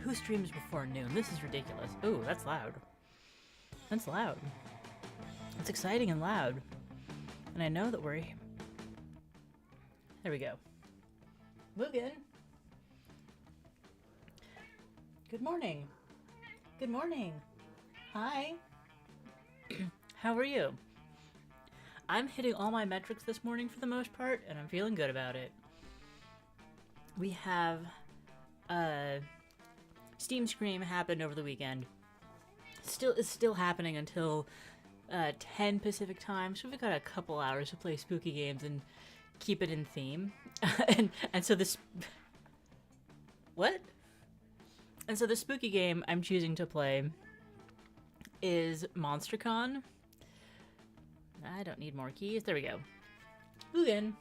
Who streams before noon? This is ridiculous. Ooh, that's loud. That's loud. It's exciting and loud. And I know that we're... There we go. Mugen! Good morning. Good morning. Hi. How are you? I'm hitting all my metrics this morning for the most part, and I'm feeling good about it. We have Steam Scream happened over the weekend. It's still happening until 10 Pacific time, so we've got a couple hours to play spooky games and keep it in theme. and so this... What? And so the spooky game I'm choosing to play is MonsterCon. I don't need more keys. There we go. Mugen.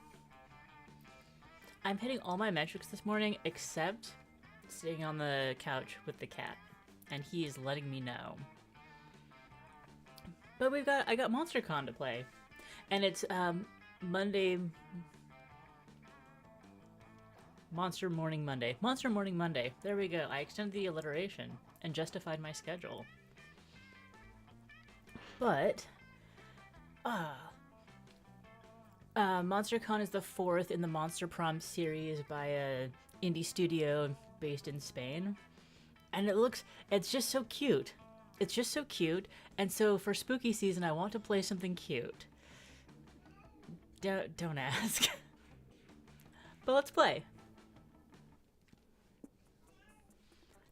I'm hitting all my metrics this morning except sitting on the couch with the cat. And he is letting me know. But I got MonsterCon to play. And it's Monday... Monster Morning Monday. Monster Morning Monday. There we go. I extended the alliteration and justified my schedule. But... MonsterCon is the 4th in the Monster Prom series by a indie studio based in Spain. And it's just so cute. It's just so cute. And so for spooky season, I want to play something cute. Don't ask. But let's play.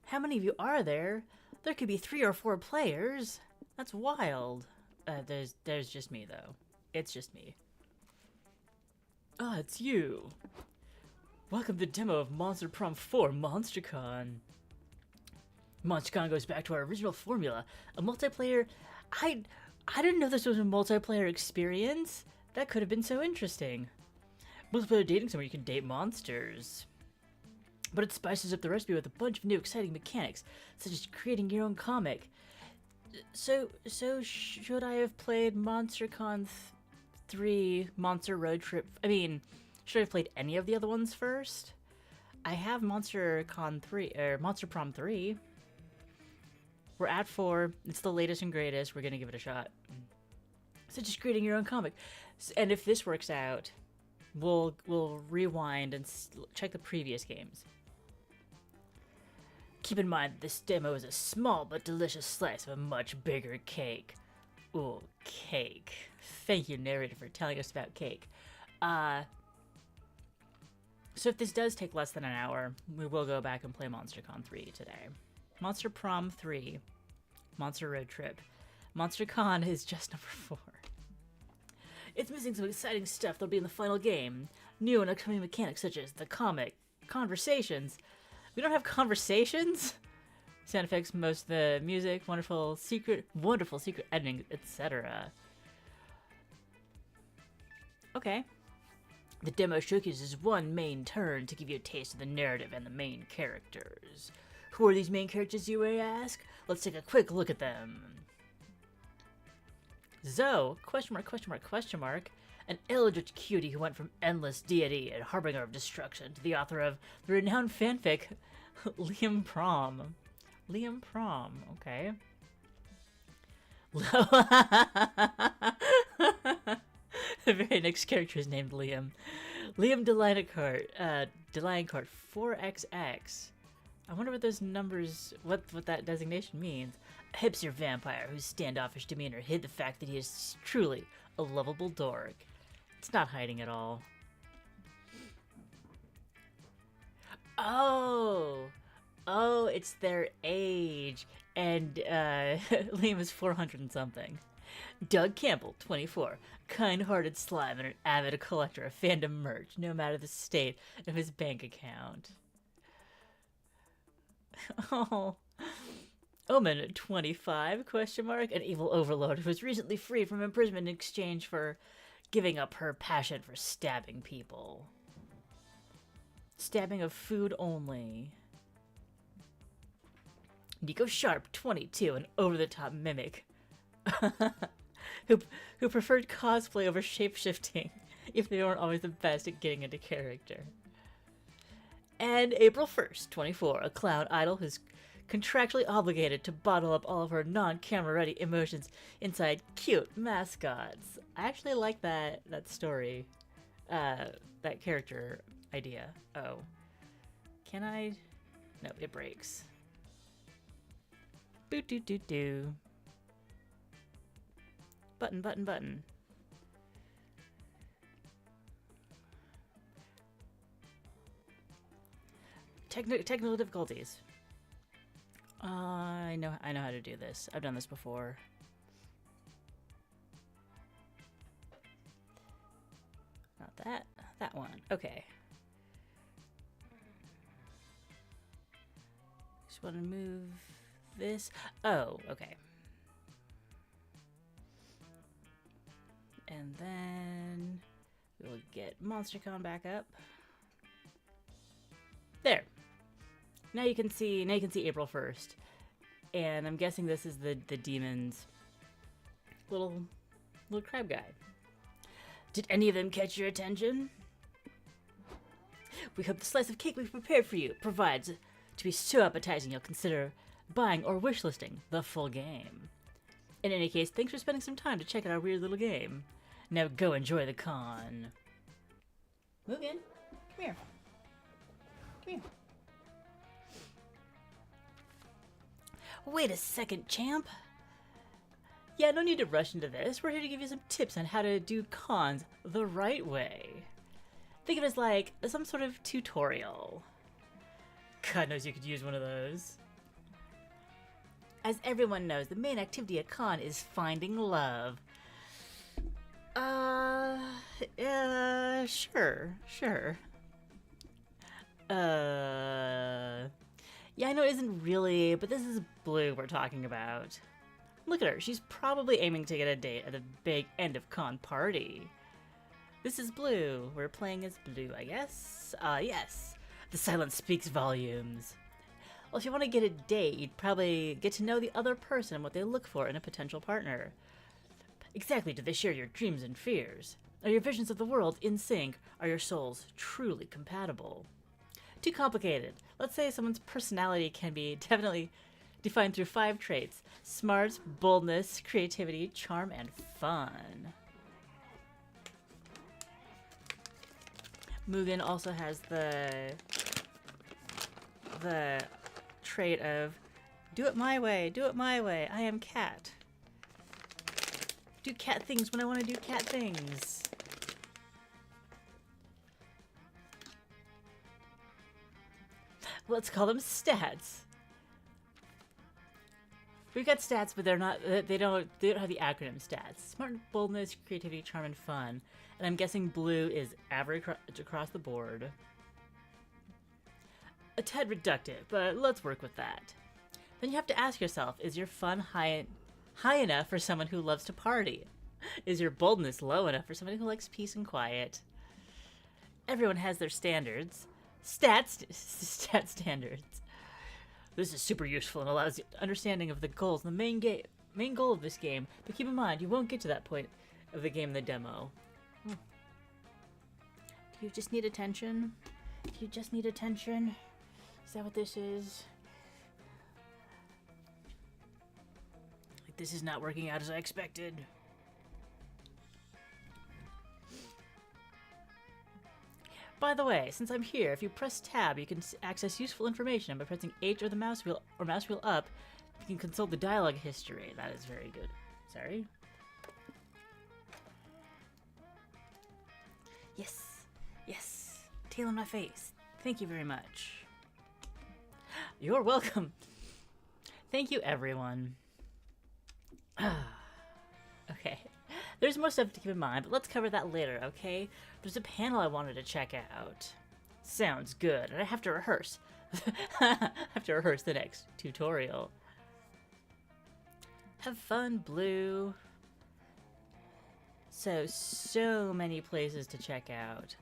How many of you are there? There could be 3 or 4 players. That's wild. There's just me, though. It's just me. Ah, it's you. Welcome to the demo of Monster Prom 4 MonsterCon. MonsterCon goes back to our original formula. A multiplayer... I didn't know this was a multiplayer experience. That could have been so interesting. Multiplayer dating somewhere you can date monsters. But it spices up the recipe with a bunch of new exciting mechanics, such as creating your own comic. So should I have played MonsterCon 3, Monster Roadtrip? I mean, should I have played any of the other ones first? I have MonsterCon 3, or Monster Prom 3. We're at 4. It's the latest and greatest. We're gonna give it a shot. So just creating your own comic. And if this works out, we'll rewind and check the previous games. Keep in mind, this demo is a small but delicious slice of a much bigger cake. Ooh, cake. Thank you, narrator, for telling us about cake. So if this does take less than an hour, we will go back and play MonsterCon 3 today. Monster Prom 3. Monster Road Trip. MonsterCon is just number 4. It's missing some exciting stuff that'll be in the final game. New and upcoming mechanics such as the comic, conversations. We don't have conversations? Sound effects, most of the music, wonderful secret editing, etc. Okay. The demo showcases one main turn to give you a taste of the narrative and the main characters. Who are these main characters, you may ask? Let's take a quick look at them. Zoe, question mark, an eldritch cutie who went from endless deity and harbinger of destruction to the author of the renowned fanfic, Liam Prom. Liam Prom, okay. The very next character is named Liam. Liam Delancart 4XX. I wonder what those numbers, what that designation means. A hipster vampire whose standoffish demeanor hid the fact that he is truly a lovable dork. It's not hiding at all. Oh, it's their age. And Liam is 400 and something. Doug Campbell, 24, kind-hearted slime and an avid collector of fandom merch, no matter the state of his bank account. Oh. Omen, 25, an evil overlord who was recently freed from imprisonment in exchange for giving up her passion for stabbing people. Stabbing of food only. Nico Sharp, 22, an over-the-top mimic. who preferred cosplay over shape-shifting, if they weren't always the best at getting into character. And April 1st, 24, a clown idol whose contractually obligated to bottle up all of her non-camera ready emotions inside cute mascots. I actually like that story, that character idea. Oh, can I? No, it breaks. Boot doo doo doo. Button, button, button. Technical difficulties. I know how to do this. I've done this before. Not that. That one. Okay. Just want to move this. Oh, okay. And then we'll get MonsterCon back up. There. Now you can see April 1st. And I'm guessing this is the demon's little crab guy. Did any of them catch your attention? We hope the slice of cake we've prepared for you provides to be so appetizing you'll consider buying or wishlisting the full game. In any case, thanks for spending some time to check out our weird little game. Now go enjoy the con. Move in. Come here. Come here. Wait a second, champ. Yeah, no need to rush into this. We're here to give you some tips on how to do cons the right way. Think of it as like some sort of tutorial. God knows you could use one of those. As everyone knows, the main activity at con is finding love. Sure. Yeah, I know it isn't really, but this is Blue we're talking about. Look at her, she's probably aiming to get a date at the big end of con party. This is Blue. We're playing as Blue, I guess. Yes. The silence speaks volumes. Well, if you want to get a date, you'd probably get to know the other person and what they look for in a potential partner. Exactly, do they share your dreams and fears? Are your visions of the world in sync? Are your souls truly compatible? Too complicated. Let's say someone's personality can be definitely defined through 5 traits: smarts, boldness, creativity, charm, and fun. Mugen also has the trait of do it my way, I am cat. Do cat things when I want to do cat things. Let's call them stats. We've got stats, but they're not. They don't have the acronym stats. Smart, boldness, creativity, charm, and fun. And I'm guessing Blue is average across the board. A tad reductive, but let's work with that. Then you have to ask yourself: is your fun high enough for someone who loves to party? Is your boldness low enough for somebody who likes peace and quiet? Everyone has their standards. Stat standards. This is super useful and allows understanding of the goals and the main goal of this game. But keep in mind, you won't get to that point of the game in the demo. Do you just need attention? Do you just need attention? Is that what this is? Like, this is not working out as I expected. By the way, since I'm here, if you press tab, you can access useful information. By pressing H or the mouse wheel up, you can consult the dialogue history. That is very good. Sorry. Yes. Tail on my face. Thank you very much. You're welcome. Thank you, everyone. Okay. There's more stuff to keep in mind, but let's cover that later, okay? There's a panel I wanted to check out. Sounds good, and I have to rehearse. I have to rehearse the next tutorial. Have fun, Blue. So many places to check out.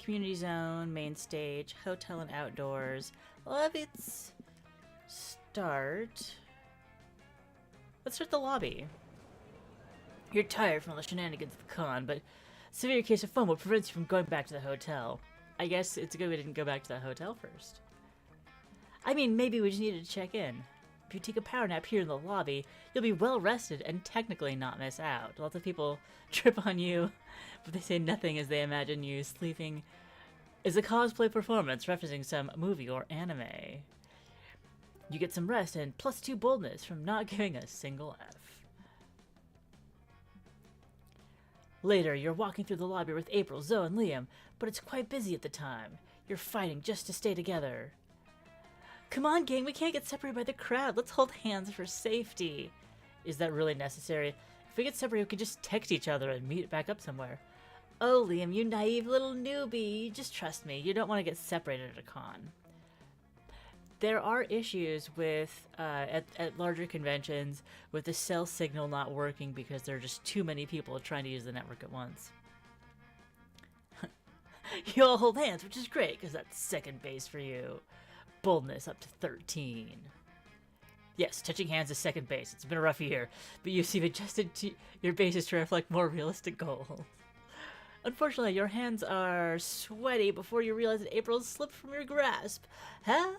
Community zone, main stage, hotel and outdoors. Let's start the lobby. You're tired from all the shenanigans of the con, but severe case of FOMO prevents you from going back to the hotel. I guess it's good we didn't go back to the hotel first. I mean, maybe we just needed to check in. If you take a power nap here in the lobby, you'll be well rested and technically not miss out. Lots of people trip on you, but they say nothing as they imagine you sleeping is a cosplay performance referencing some movie or anime. You get some rest and +2 boldness from not giving a single F. Later, you're walking through the lobby with April, Zoe, and Liam, but it's quite busy at the time. You're fighting just to stay together. Come on, gang, we can't get separated by the crowd. Let's hold hands for safety. Is that really necessary? If we get separated, we could just text each other and meet back up somewhere. Oh, Liam, you naive little newbie. Just trust me. You don't want to get separated at a con. There are issues with at larger conventions with the cell signal not working because there are just too many people trying to use the network at once. You all hold hands, which is great because that's second base for you. Boldness up to 13. Yes, touching hands is second base. It's been a rough year, but you've adjusted your bases to reflect more realistic goals. Unfortunately, your hands are sweaty before you realize that April slipped from your grasp. Help!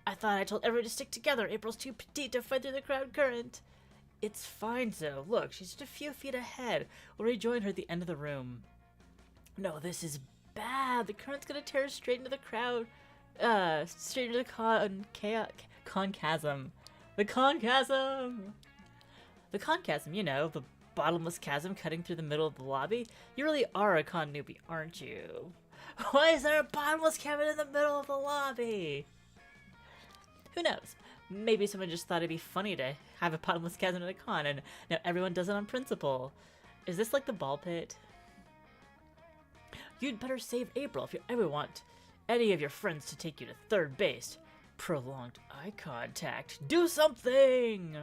I thought I told everyone to stick together. April's too petite to fight through the crowd current. It's fine, Zoe. Look, she's just a few feet ahead. We'll rejoin her at the end of the room. No, this is bad. The current's gonna tear us straight into the crowd. Straight into the conchasm. The conchasm! The conchasm, you know, the bottomless chasm cutting through the middle of the lobby. You really are a con newbie, aren't you? Why is there a bottomless cavern in the middle of the lobby? Who knows? Maybe someone just thought it'd be funny to have a bottomless chasm at a con, and now everyone does it on principle. Is this like the ball pit? You'd better save April if you ever want any of your friends to take you to third base. Prolonged eye contact. Do something!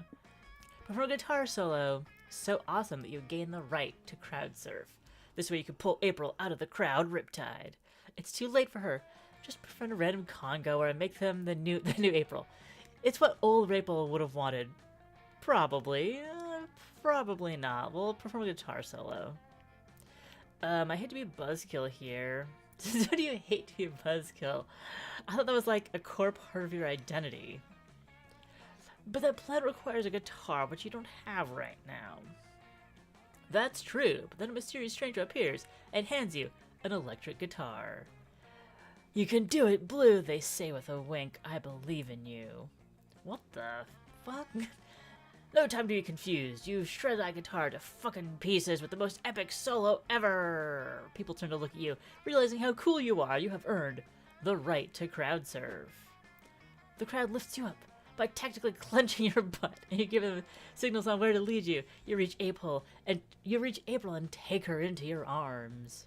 Perform a guitar solo. So awesome that you gain the right to crowd surf. This way you can pull April out of the crowd riptide. It's too late for her. Just befriend a random congoer and make them the new April. It's what old April would have wanted. Probably. Probably not. We'll perform a guitar solo. I hate to be a buzzkill here. So do you hate to be a buzzkill? I thought that was like a core part of your identity. But that plan requires a guitar, which you don't have right now. That's true, but then a mysterious stranger appears and hands you an electric guitar. You can do it, Blue, they say with a wink. I believe in you. What the fuck? No time to be confused. You shred that guitar to fucking pieces with the most epic solo ever. People turn to look at you, realizing how cool you are. You have earned the right to crowd surf. The crowd lifts you up by tactically clenching your butt, and you give them signals on where to lead you. You reach April and take her into your arms.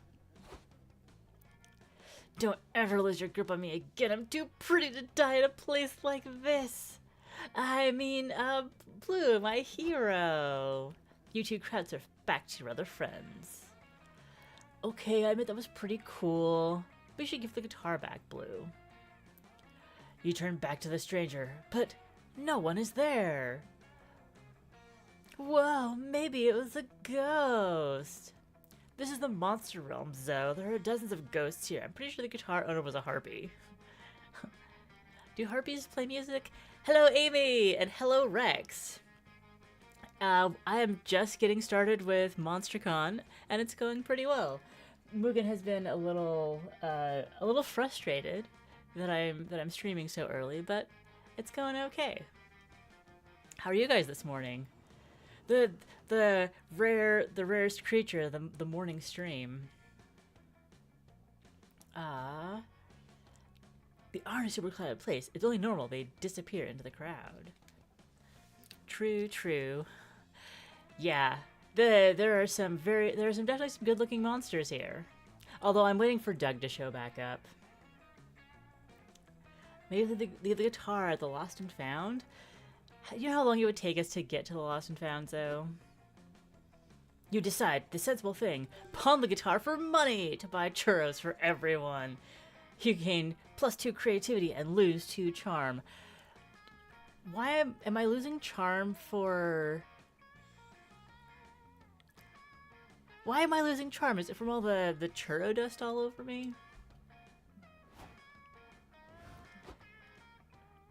Don't ever lose your grip on me again. I'm too pretty to die in a place like this. I mean, Blue, my hero. You two crowd surf back to your other friends. Okay, I admit that was pretty cool. We should give the guitar back, Blue. You turn back to the stranger, but no one is there. Whoa, maybe it was a ghost. This is the monster realm, Zoe. There are dozens of ghosts here. I'm pretty sure the guitar owner was a harpy. Do harpies play music? Hello, Amy, and hello, Rex. I am just getting started with MonsterCon, and it's going pretty well. Mugen has been a little frustrated that I'm streaming so early, but it's going okay. How are you guys this morning? The rarest creature, the morning stream. The aren't a super crowded place. It's only normal they disappear into the crowd. True. Yeah, there are definitely some good looking monsters here. Although I'm waiting for Doug to show back up. Maybe the guitar at the Lost and Found? You know how long it would take us to get to the Lost and Found, though? You decide the sensible thing. Pawn the guitar for money to buy churros for everyone. You gain +2 creativity and lose 2 charm. Why am I losing charm for... Why am I losing charm? Is it from all the churro dust all over me?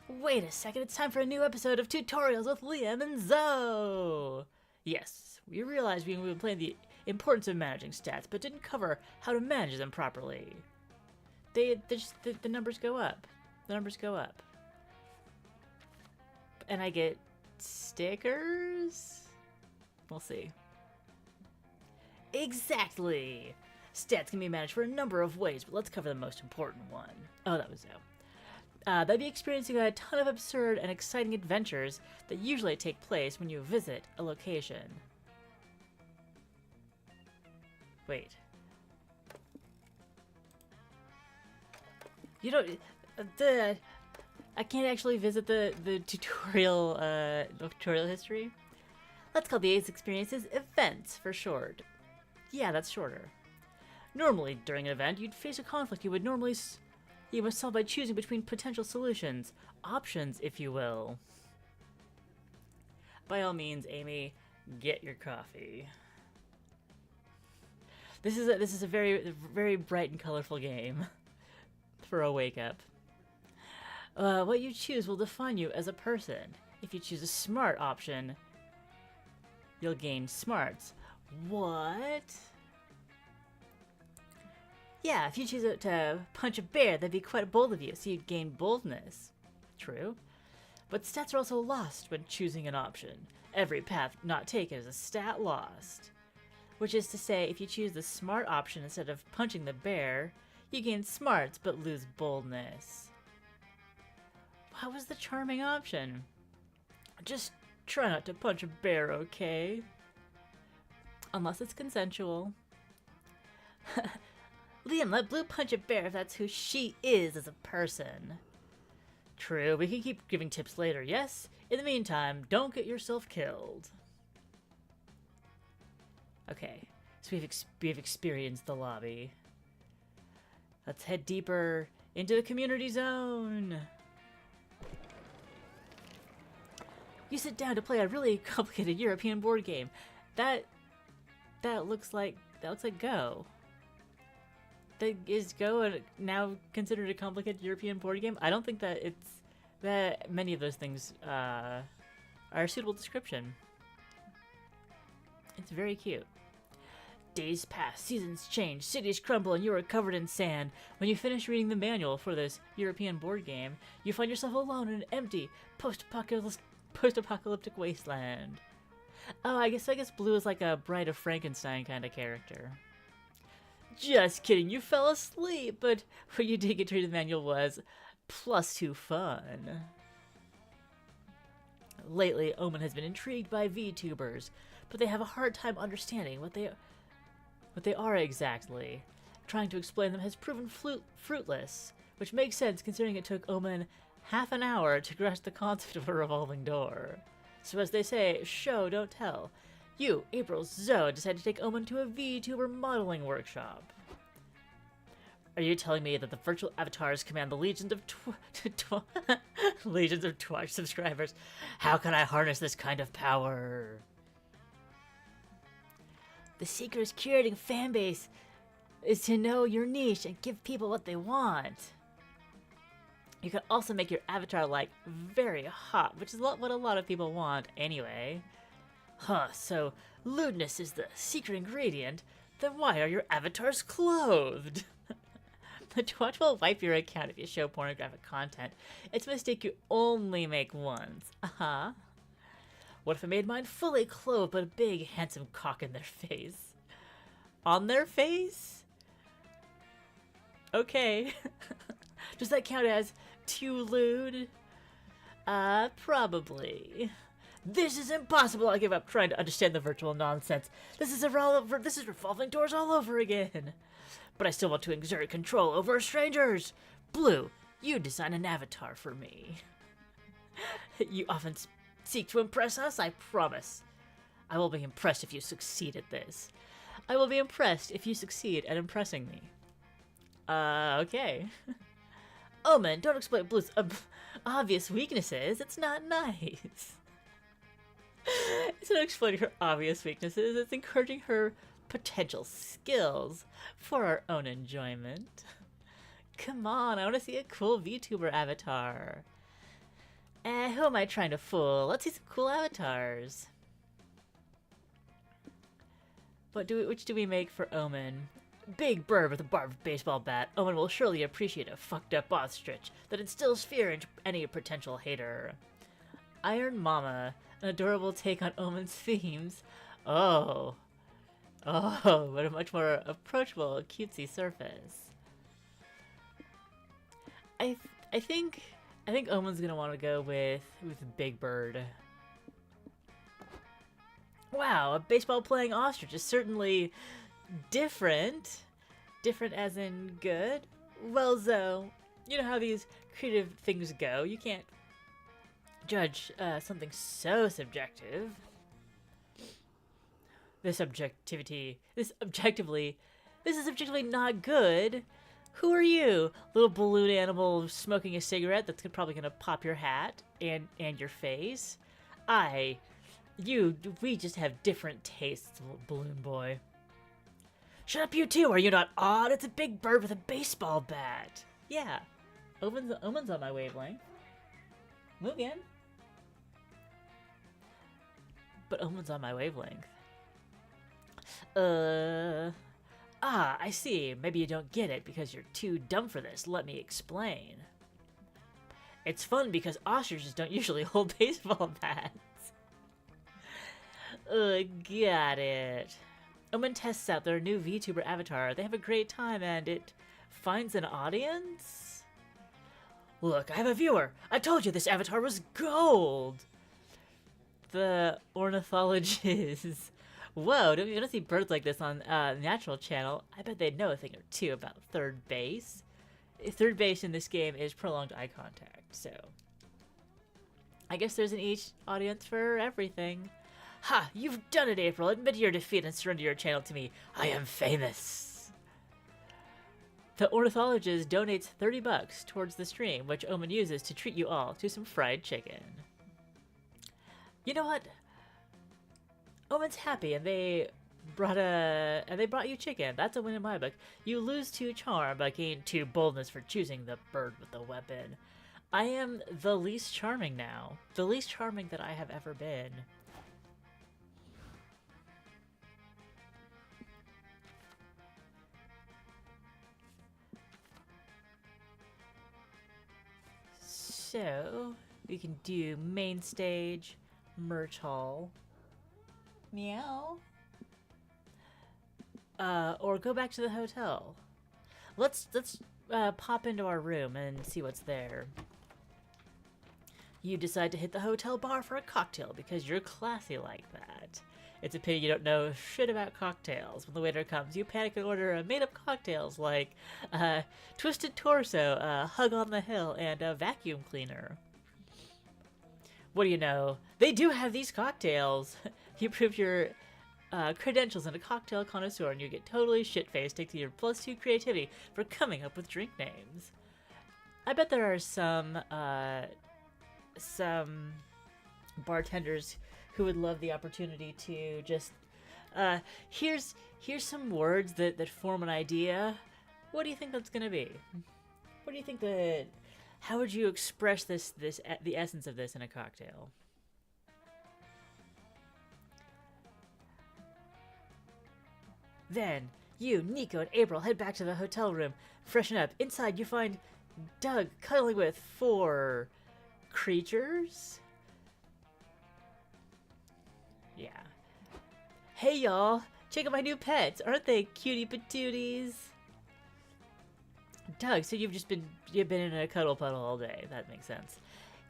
Wait a second, it's time for a new episode of Tutorials with Liam and Zoe! Yes, we realized we've been playing the importance of managing stats, but didn't cover how to manage them properly. The numbers go up. The numbers go up. And I get stickers? We'll see. Exactly! Stats can be managed for a number of ways, but let's cover the most important one. Oh, that was Zoe. That'd be experiencing a ton of absurd and exciting adventures that usually take place when you visit a location. Wait. You don't... I can't actually visit the tutorial history. Let's call these experiences events for short. Yeah, that's shorter. Normally, during an event, you'd face a conflict you must solve by choosing between potential solutions. Options, if you will. By all means, Amy, get your coffee. This is a very, very bright and colorful game for a wake-up. What you choose will define you as a person. If you choose a smart option, you'll gain smarts. What? Yeah, if you choose to punch a bear, that'd be quite bold of you, so you'd gain boldness. True. But stats are also lost when choosing an option. Every path not taken is a stat lost. Which is to say, if you choose the smart option instead of punching the bear, you gain smarts but lose boldness. What was the charming option? Just try not to punch a bear, okay? Unless it's consensual. Liam, let Blue punch a bear if that's who she is as a person. True, we can keep giving tips later, yes? In the meantime, don't get yourself killed. Okay, so we've experienced the lobby. Let's head deeper into the community zone. You sit down to play a really complicated European board game. That looks like Go. Is Go now considered a complicated European board game? I don't think that many of those things are a suitable description. It's very cute. Days pass, seasons change, cities crumble, and you are covered in sand. When you finish reading the manual for this European board game, you find yourself alone in an empty, post-apocalyptic wasteland. Oh, I guess Blue is like a Bride of Frankenstein kind of character. Just kidding, you fell asleep, but what you did get to read the manual was +2 fun. Lately, Omen has been intrigued by VTubers, but they have a hard time understanding what they are exactly. Trying to explain them has proven fruitless, which makes sense considering it took Omen half an hour to grasp the concept of a revolving door. So as they say, show, don't tell. You, April, Zoe, decided to take Omen to a VTuber modeling workshop. Are you telling me that the virtual avatars command the legions of legions of Twitch subscribers? How can I harness this kind of power? The secret of curating a fan base is to know your niche and give people what they want. You can also make your avatar, like, very hot, which is what a lot of people want anyway. Huh, so lewdness is the secret ingredient? Then why are your avatars clothed? The Twitch will wipe your account if you show pornographic content. It's a mistake you only make once. Uh-huh. What if I made mine fully clothed but a big, handsome cock in their face? On their face? Okay. Does that count as too lewd? Probably. This is impossible. I give up trying to understand the virtual nonsense. This is revolving doors all over again. But I still want to exert control over strangers. Blue, you design an avatar for me. You often seek to impress us, I promise. I will be impressed if you succeed at this. I will be impressed if you succeed at impressing me. Okay. Omen, don't exploit Blue's obvious weaknesses. It's not nice. It's not exploiting her obvious weaknesses. It's encouraging her potential skills for our own enjoyment. Come on, I want to see a cool VTuber avatar. Who am I trying to fool? Let's see some cool avatars. Which do we make for Omen? Big bird with a barbed baseball bat. Omen will surely appreciate a fucked up ostrich that instills fear into any potential hater. Iron Mama, an adorable take on Omen's themes. Oh, but a much more approachable, cutesy surface. I think Omen's gonna want to go with Big Bird. Wow, a baseball playing ostrich is certainly different. Different as in good. Well, Zoe, you know how these creative things go. You can't judge something so subjective. This is objectively not good. Who are you? Little balloon animal smoking a cigarette that's probably gonna pop your hat and your face. We just have different tastes, balloon boy. Shut up, you two! Are you not odd? It's a big bird with a baseball bat. Yeah, Omen's on my wavelength. Mugen. But Omen's on my wavelength. I see. Maybe you don't get it because you're too dumb for this. Let me explain. It's fun because ostriches don't usually hold baseball bats. Got it. Omen tests out their new VTuber avatar. They have a great time and it finds an audience? Look, I have a viewer. I told you this avatar was gold. The ornithologists. Whoa, don't you see birds like this on Natural Channel? I bet they'd know a thing or two about third base. Third base in this game is prolonged eye contact, so I guess there's an each audience for everything. Ha! You've done it, April. Admit your defeat and surrender your channel to me. I am famous. The ornithologist donates $30 towards the stream, which Omen uses to treat you all to some fried chicken. You know what? Omen's happy, and they brought you chicken. That's a win in my book. You lose 2 charm, but gain 2 boldness for choosing the bird with the weapon. I am the least charming now. The least charming that I have ever been. So, we can do main stage, merch hall. Meow. Or go back to the hotel. Let's pop into our room and see what's there. You decide to hit the hotel bar for a cocktail because you're classy like that. It's a pity you don't know shit about cocktails. When the waiter comes, you panic and order made-up cocktails like Twisted Torso, Hug on the Hill, and a vacuum cleaner. What do you know? They do have these cocktails. You prove your credentials in a cocktail connoisseur and you get totally shit-faced, take to your +2 creativity for coming up with drink names. I bet there are some bartenders who would love the opportunity to just, here's some words that form an idea. What do you think that's gonna be? What do you think how would you express the essence of this in a cocktail? Then, you, Nico, and April head back to the hotel room, freshen up. Inside, you find Doug cuddling with 4 creatures? Yeah. Hey, y'all! Check out my new pets! Aren't they cutie patooties? Doug, so you've been in a cuddle puddle all day. That makes sense.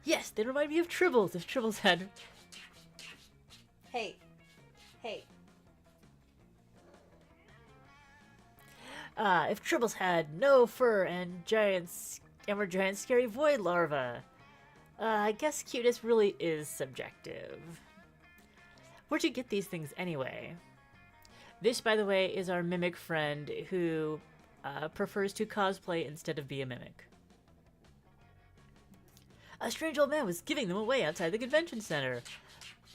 Yes, they remind me of Tribbles. If Tribbles had... Hey. If Tribbles had no fur and were giant scary void larvae. I guess cuteness really is subjective. Where'd you get these things anyway? This, by the way, is our mimic friend who prefers to cosplay instead of be a mimic. A strange old man was giving them away outside the convention center.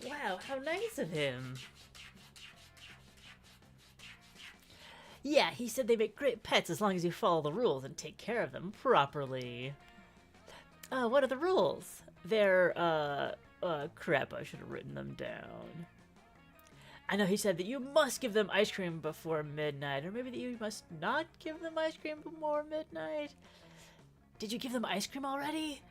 Wow, how nice of him. Yeah, he said they make great pets as long as you follow the rules and take care of them properly. What are the rules? They're, crap, I should have written them down. I know he said that you must give them ice cream before midnight, or maybe that you must not give them ice cream before midnight. Did you give them ice cream already?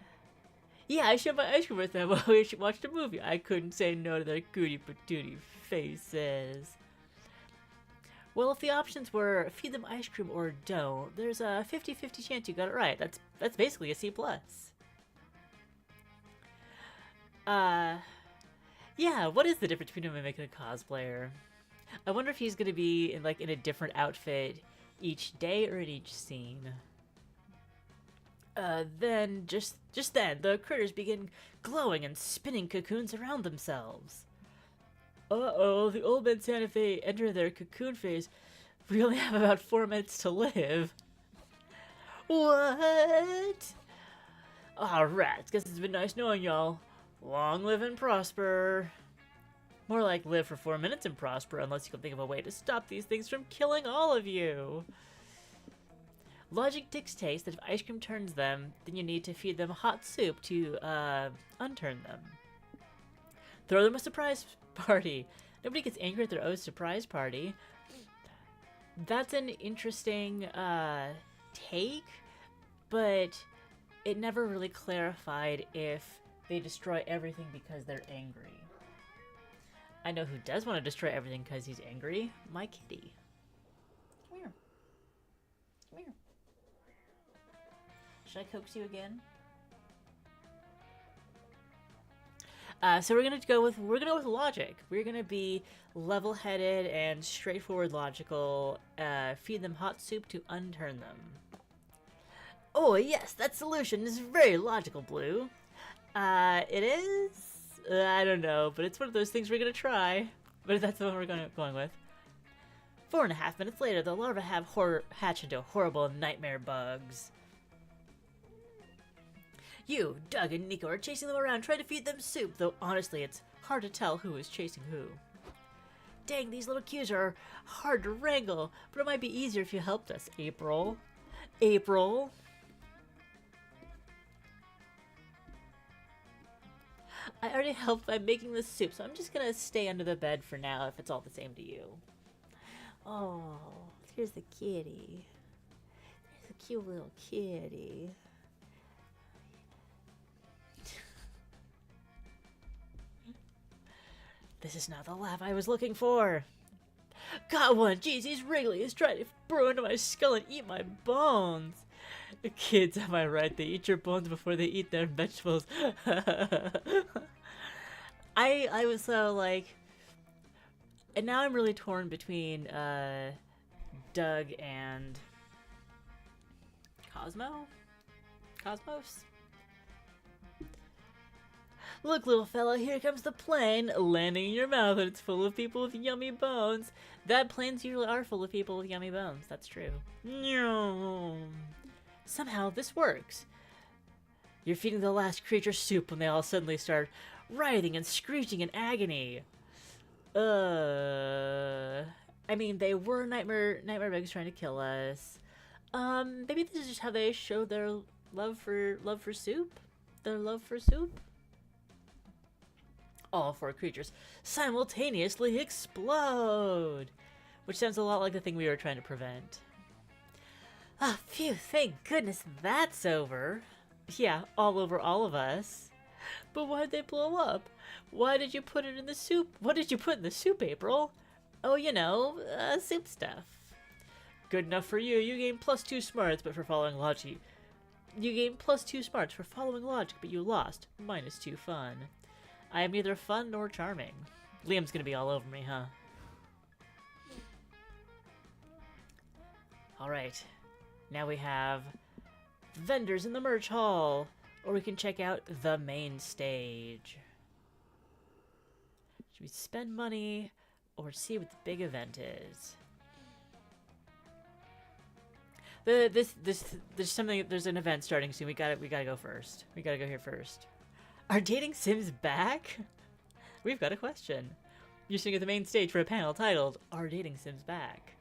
Yeah, I shared my ice cream with them while we watched a movie. I couldn't say no to their cootie patootie faces. Well, if the options were feed them ice cream or don't, there's a 50-50 chance you got it right. That's basically a C+. Yeah, what is the difference between him and making a cosplayer? I wonder if he's gonna be in a different outfit each day or in each scene. Then, just then, the critters begin glowing and spinning cocoons around themselves. Uh-oh, the old men said if they enter their cocoon phase, we only have about 4 minutes to live. What? Aw, rats, guess it's been nice knowing y'all. Long live and prosper. More like live for 4 minutes and prosper, unless you can think of a way to stop these things from killing all of you. Logic dictates that if ice cream turns them, then you need to feed them hot soup to, unturn them. Throw them a surprise party. Nobody gets angry at their own surprise party. That's an interesting, take, but it never really clarified if they destroy everything because they're angry. I know who does want to destroy everything because he's angry. My kitty. Come here. Come here. Should I coax you again? So we're gonna go with logic. We're gonna be level-headed and straightforward, logical. Feed them hot soup to unturn them. Oh yes, that solution is very logical, Blue. It is. I don't know, but it's one of those things we're gonna try. But that's the one we're going with. 4.5 minutes later, the larvae have hatched into horrible nightmare bugs. You, Doug, and Nico are chasing them around trying to feed them soup, though honestly it's hard to tell who is chasing who. Dang, these little cues are hard to wrangle, but it might be easier if you helped us, April. April? I already helped by making the soup, so I'm just gonna stay under the bed for now if it's all the same to you. Oh, here's the kitty. There's a cute little kitty. This is not the laugh I was looking for. Got one! Jeez, he's wriggly. He's trying to burrow into my skull and eat my bones. The kids, am I right? They eat your bones before they eat their vegetables. I was so like... And now I'm really torn between Doug and... Cosmos? Look, little fella, here comes the plane, landing in your mouth, and it's full of people with yummy bones. That planes usually are full of people with yummy bones, that's true. Somehow this works. You're feeding the last creature soup when they all suddenly start writhing and screeching in agony. I mean, they were nightmare bugs trying to kill us. Maybe this is just how they show their love for soup? Their love for soup? All 4 creatures simultaneously explode, which sounds a lot like the thing we were trying to prevent. Ah, phew, thank goodness that's over. Yeah, all over all of us. But why'd they blow up? Why did you put it in the soup? What did you put in the soup, April? Oh, you know, soup stuff. Good enough for you. You gain +2 smarts, but for following logic. You gain +2 smarts for following logic, but you lost -2 fun. I am neither fun nor charming. Liam's gonna be all over me, huh? Alright. Now we have vendors in the merch hall. Or we can check out the main stage. Should we spend money or see what the big event is? There's an event starting soon. We gotta go first. We gotta go here first. Are dating sims back? We've got a question. You're sitting at the main stage for a panel titled, Are Dating Sims Back?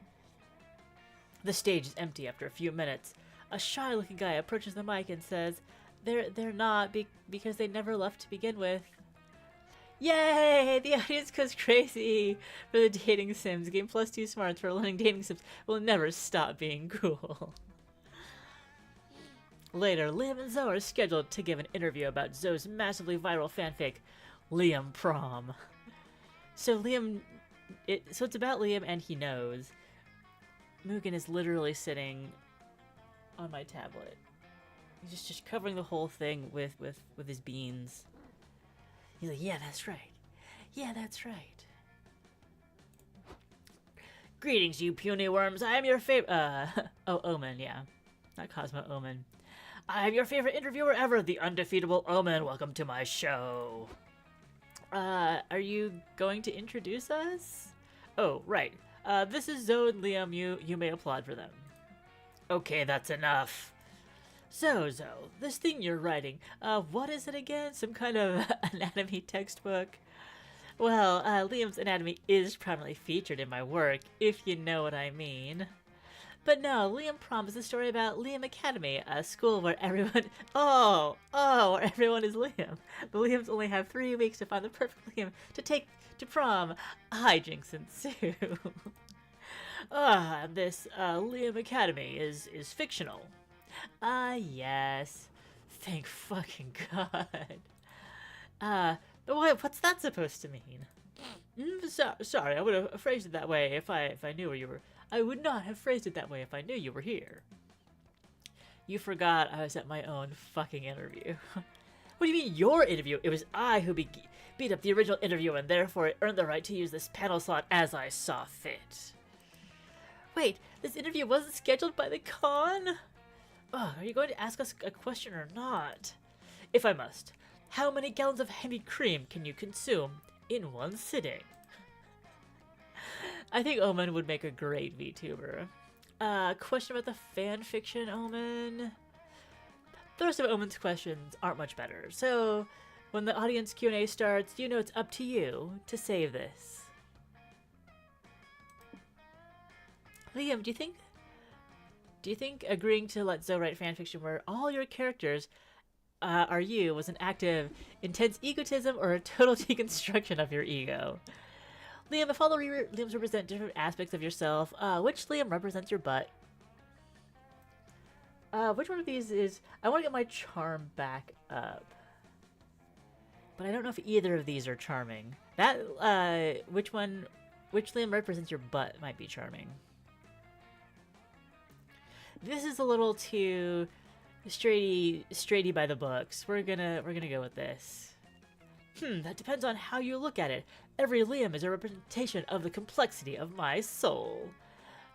The stage is empty after a few minutes. A shy-looking guy approaches the mic and says, They're not because they never left to begin with. Yay! The audience goes crazy for the dating sims. Game plus 2 smarts for learning dating sims will never stop being cool. Later, Liam and Zoe are scheduled to give an interview about Zoe's massively viral fanfic, Liam Prom. So it's about Liam and he knows. Mugen is literally sitting on my tablet. He's just covering the whole thing with his beans. He's like, yeah, that's right. Yeah, that's right. Greetings, you puny worms. I am your favorite. Omen, yeah. Not Cosmo, Omen. I am your favorite interviewer ever, the undefeatable Omen. Welcome to my show. Are you going to introduce us? Oh, right. This is Zoe and Liam. You may applaud for them. Okay, that's enough. So, Zoe, this thing you're writing, what is it again? Some kind of anatomy textbook? Well, Liam's anatomy is prominently featured in my work, if you know what I mean. But no, Liam Prom is a story about Liam Academy, a school where everyone... where everyone is Liam. The Liams only have 3 weeks to find the perfect Liam to take to prom. Hijinks ensue. This Liam Academy is fictional. Yes. Thank fucking God. But what's that supposed to mean? Sorry, I would have phrased it that way if I knew where you were. I would not have phrased it that way if I knew you were here. You forgot I was at my own fucking interview. What do you mean your interview? It was I who beat up the original interview and therefore earned the right to use this panel slot as I saw fit. Wait, this interview wasn't scheduled by the con? Are you going to ask us a question or not? If I must, how many gallons of heavy cream can you consume in one sitting? I think Omen would make a great VTuber. Question about the fan fiction, Omen? The rest of Omen's questions aren't much better, so when the audience Q&A starts, you know it's up to you to save this. Liam, do you think agreeing to let Zoe write fanfiction where all your characters are you was an act of intense egotism or a total deconstruction of your ego? Liam, if all the Liams represent different aspects of yourself, which Liam represents your butt? Which one of these is... I want to get my charm back up. But I don't know if either of these are charming. Which Liam represents your butt might be charming. This is a little too straighty by the books. We're gonna go with this. That depends on how you look at it. Every Liam is a representation of the complexity of my soul.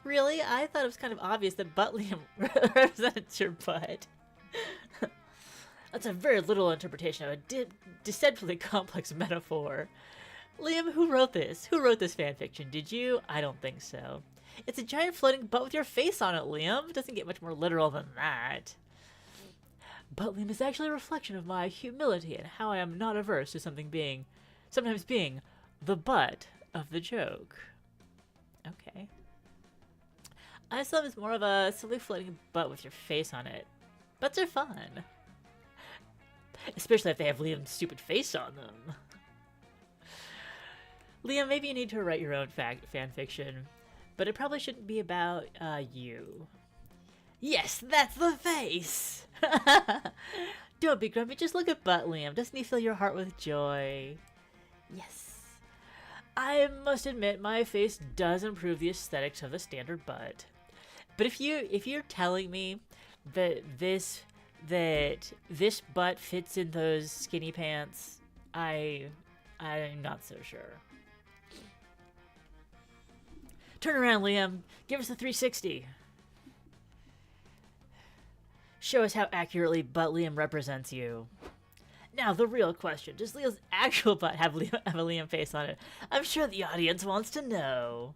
Really? I thought it was kind of obvious that butt Liam represents your butt. That's a very literal interpretation of a deceptively complex metaphor. Liam, who wrote this? Who wrote this fanfiction? Did you? I don't think so. It's a giant floating butt with your face on it, Liam. It doesn't get much more literal than that. Butt Liam is actually a reflection of my humility and how I am not averse to sometimes being the butt of the joke. Okay. I saw him as more of a silly floating butt with your face on it. Butts are fun. Especially if they have Liam's stupid face on them. Liam, maybe you need to write your own fan fiction, but it probably shouldn't be about you. Yes, that's the face! Don't be grumpy, just look at butt Liam. Doesn't he fill your heart with joy? Yes. I must admit, my face does improve the aesthetics of the standard butt. But if you're telling me that this butt fits in those skinny pants, I'm not so sure. Turn around, Liam. Give us the 360. Show us how accurately butt Liam represents you. Now, the real question. Does Liam's actual butt have a Liam face on it? I'm sure the audience wants to know.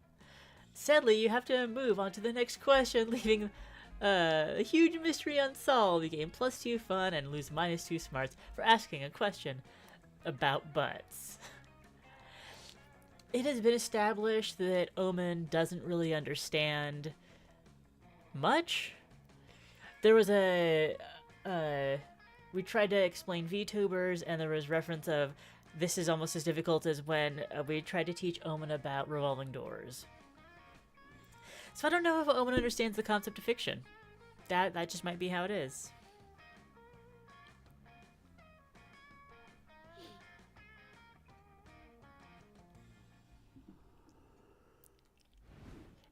Sadly, you have to move on to the next question, leaving a huge mystery unsolved. You gain +2 fun and lose -2 smarts for asking a question about butts. It has been established that Omen doesn't really understand much. There was we tried to explain VTubers, and there was reference of this is almost as difficult as when we tried to teach Omen about revolving doors. So I don't know if Omen understands the concept of fiction. That just might be how it is.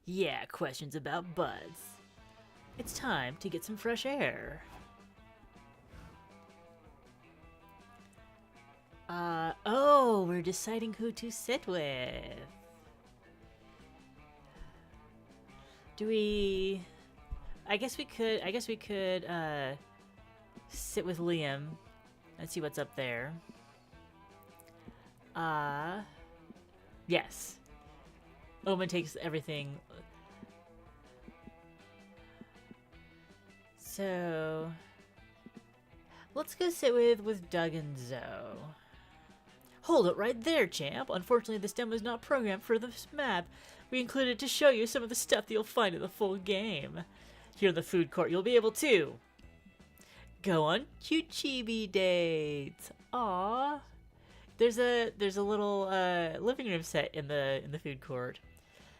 Yeah, questions about buds. It's time to get some fresh air. Oh, we're deciding who to sit with. Do we... I guess we could sit with Liam. Let's see what's up there. Yes. Omen takes everything. So let's go sit with Doug and Zoe. Hold it right there, champ. Unfortunately, this demo is not programmed for this map. We included it to show you some of the stuff that you'll find in the full game. Here in the food court, you'll be able to go on cute chibi dates. Aww. There's a little living room set in the food court.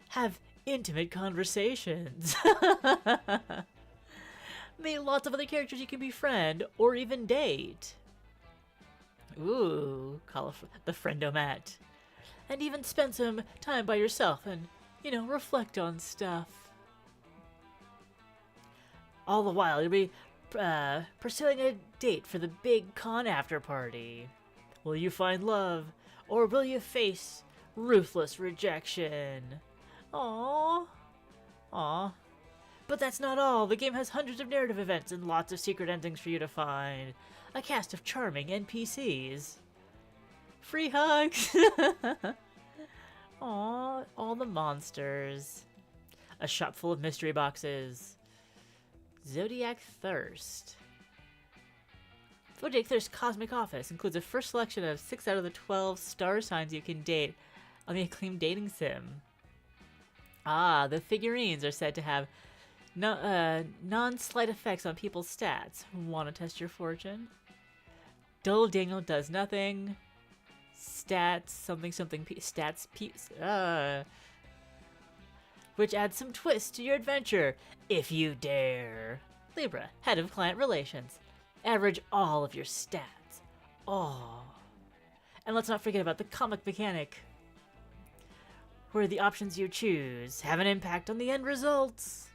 Have intimate conversations. Meet lots of other characters you can befriend or even date. Ooh, call the friendomat. And even spend some time by yourself and, you know, reflect on stuff. All the while, you'll be pursuing a date for the big con after party. Will you find love, or will you face ruthless rejection? Aww. Aww. But that's not all. The game has hundreds of narrative events and lots of secret endings for you to find. A cast of charming NPCs. Free hugs! Aww, all the monsters. A shop full of mystery boxes. Zodiac Thirst. Zodiac Thirst Cosmic Office includes a first selection of 6 out of the 12 star signs you can date on the acclaimed dating sim. The figurines are said to have non-slight effects on people's stats. Want to test your fortune? Dull Daniel does nothing. Stats something stats which adds some twist to your adventure if you dare. Libra, head of client relations. Average all of your stats. Oh. And let's not forget about the comic mechanic, where the options you choose have an impact on the end results.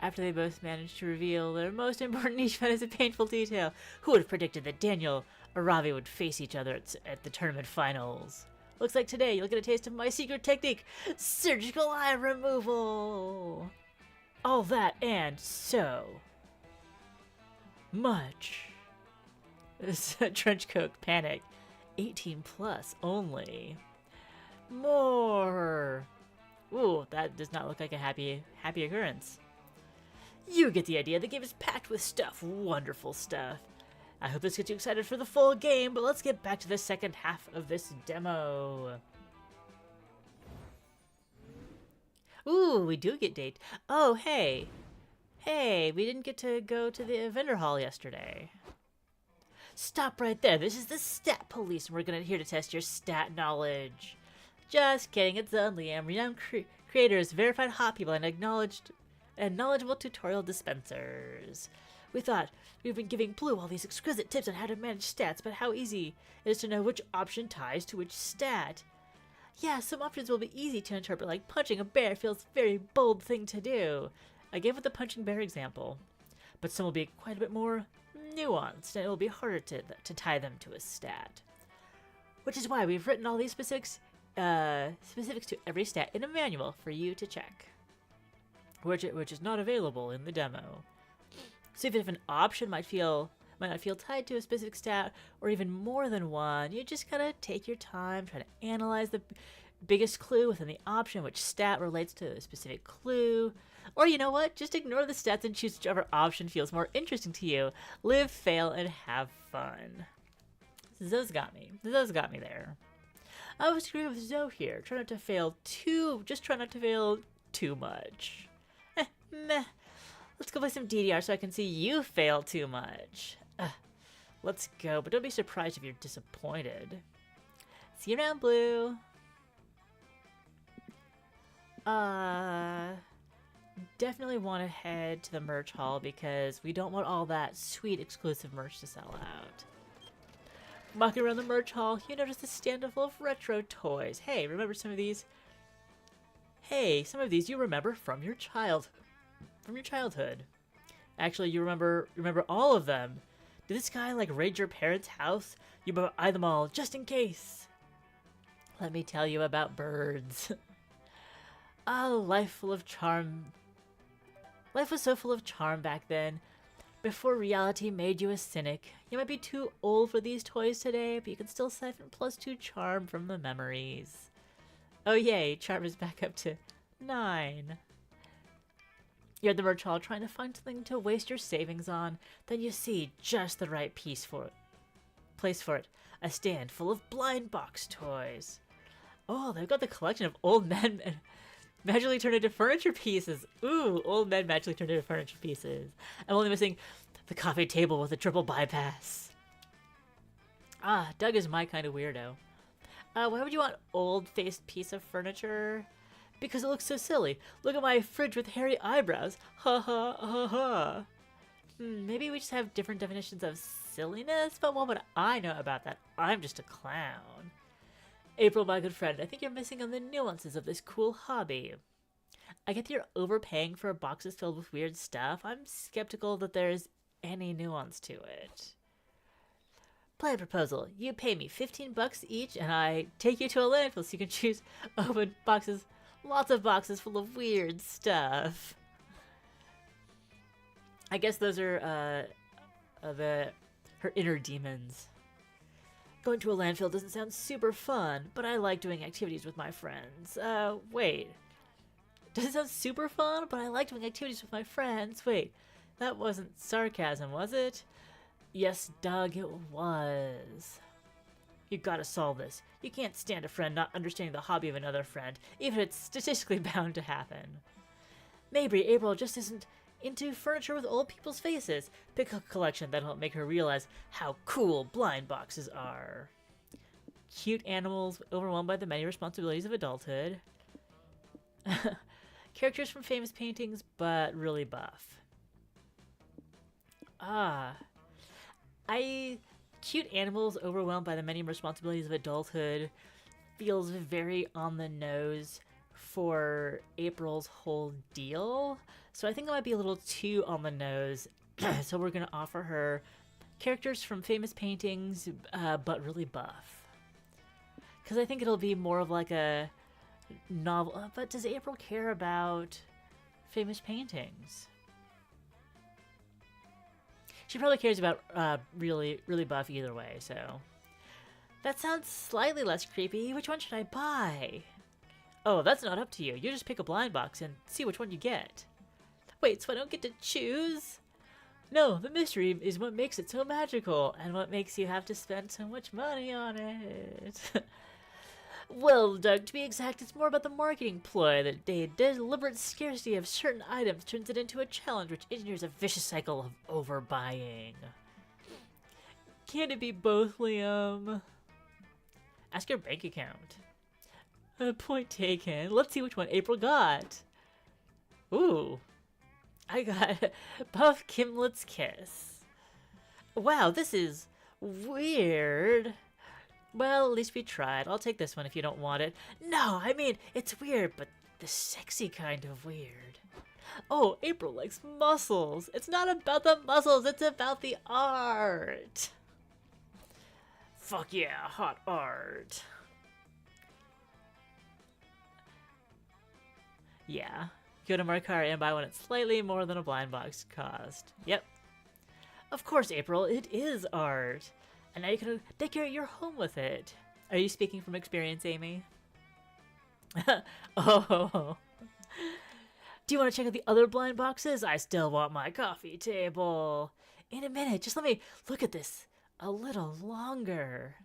After they both manage to reveal their most important niche as a painful detail, who would have predicted that Daniel or Ravi would face each other at the tournament finals? Looks like today you'll get a taste of my secret technique, surgical eye removal. All that and so much. This trench coat panic, 18 plus only. More. Ooh, that does not look like a happy occurrence. You get the idea. The game is packed with stuff, wonderful stuff. I hope this gets you excited for the full game, but let's get back to the second half of this demo. Ooh, we do get date. Oh, hey. Hey, we didn't get to go to the vendor hall yesterday. Stop right there. This is the stat police, and we're here to test your stat knowledge. Just kidding, it's Liam, renowned creators, verified hot people, and knowledgeable tutorial dispensers. We thought we've been giving Blue all these exquisite tips on how to manage stats, but how easy it is to know which option ties to which stat. Yeah, some options will be easy to interpret, like punching a bear feels a very bold thing to do. I gave it the punching bear example. But some will be quite a bit more nuanced, and it will be harder to tie them to a stat. Which is why we've written all these specifics to every stat in a manual for you to check, which is not available in the demo. So even if an option might not feel tied to a specific stat, or even more than one, you just gotta take your time, try to analyze the biggest clue within the option, which stat relates to a specific clue. Or you know what? Just ignore the stats and choose whichever option feels more interesting to you. Live, fail, and have fun. Zoe's got me. Zoe's got me there. I was agree with Zoe here. Try not to fail too much. Meh. Let's go play some DDR so I can see you fail too much. Let's go, but don't be surprised if you're disappointed. See you around, Blue. Definitely want to head to the merch hall because we don't want all that sweet exclusive merch to sell out. Walking around the merch hall, you notice a stand full of retro toys. Hey, remember some of these? Hey, some of these you remember from your childhood. Actually, you remember all of them. Did this guy like raid your parents' house? You buy them all just in case. Let me tell you about birds. Life full of charm. Life was so full of charm back then. Before reality made you a cynic. You might be too old for these toys today, but you can still siphon +2 charm from the memories. Oh yay, charm is back up to 9. You're at the merch hall trying to find something to waste your savings on. Then you see just the right place for it. A stand full of blind box toys. Oh, they've got the collection of old men magically turned into furniture pieces. Ooh, old men magically turned into furniture pieces. I'm only missing the coffee table with a triple bypass. Doug is my kind of weirdo. Why would you want old-faced piece of furniture? Because it looks so silly. Look at my fridge with hairy eyebrows. Ha ha ha ha. Maybe we just have different definitions of silliness, but what would I know about that? I'm just a clown. April, my good friend, I think you're missing on the nuances of this cool hobby. I get that you're overpaying for boxes filled with weird stuff. I'm skeptical that there's any nuance to it. Plan proposal. You pay me $15 each, and I take you to a landfill so you can choose open boxes. Lots of boxes full of weird stuff. I guess those are her inner demons. Going to a landfill doesn't sound super fun, but I like doing activities with my friends. Wait. Doesn't sound super fun, but I like doing activities with my friends. Wait, that wasn't sarcasm, was it? Yes, Doug, it was. You gotta solve this. You can't stand a friend not understanding the hobby of another friend, even if it's statistically bound to happen. Maybe April just isn't into furniture with old people's faces. Pick a collection that'll make her realize how cool blind boxes are. Cute animals overwhelmed by the many responsibilities of adulthood. Characters from famous paintings, but really buff. Cute animals overwhelmed by the many responsibilities of adulthood feels very on the nose for April's whole deal. So I think it might be a little too on the nose. So we're going to offer her characters from famous paintings, but really buff. Because I think it'll be more of like a novel. But does April care about famous paintings? She probably cares about really, really buff either way, so. That sounds slightly less creepy. Which one should I buy? Oh, that's not up to you. You just pick a blind box and see which one you get. Wait, so I don't get to choose? No, the mystery is what makes it so magical, and what makes you have to spend so much money on it. Well, Doug, to be exact, it's more about the marketing ploy that the deliberate scarcity of certain items turns it into a challenge which engineers a vicious cycle of overbuying. Can it be both, Liam? Ask your bank account. Point taken. Let's see which one April got. Ooh. I got Buff Kimlet's Kiss. Wow, this is weird. Well, at least we tried. I'll take this one if you don't want it. No, I mean, it's weird, but the sexy kind of weird. Oh, April likes muscles. It's not about the muscles, it's about the art. Fuck yeah, hot art. Yeah. Go to Mercari and buy one that's slightly more than a blind box cost. Yep. Of course, April, it is art. And now you can decorate your home with it. Are you speaking from experience, Amy? Oh. Do you want to check out the other blind boxes? I still want my coffee table. In a minute, just let me look at this a little longer.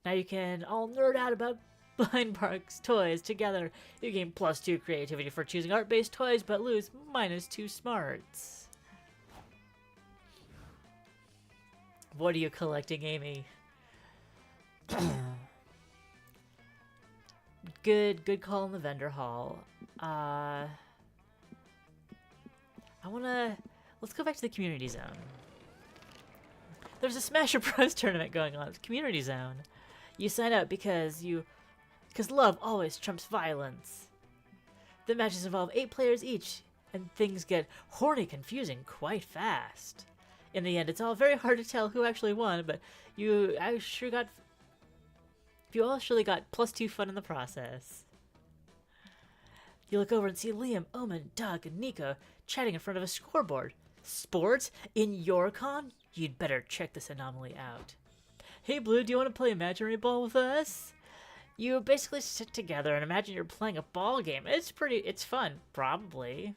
Now you can all nerd out about blind box toys together. You gain +2 creativity for choosing art-based toys, but lose -2 smarts. What are you collecting, Amy? Good call in the vendor hall. Let's go back to the community zone. There's a Smash Bros tournament going on. It's community zone. You sign up because love always trumps violence. The matches involve 8 players each, and things get horny confusing quite fast. In the end, it's all very hard to tell who actually won, but you actually got +2 fun in the process. You look over and see Liam, Omen, Doug, and Nico chatting in front of a scoreboard. Sports? In your con? You'd better check this anomaly out. Hey Blue, do you want to play imaginary ball with us? You basically sit together and imagine you're playing a ball game. It's fun, probably.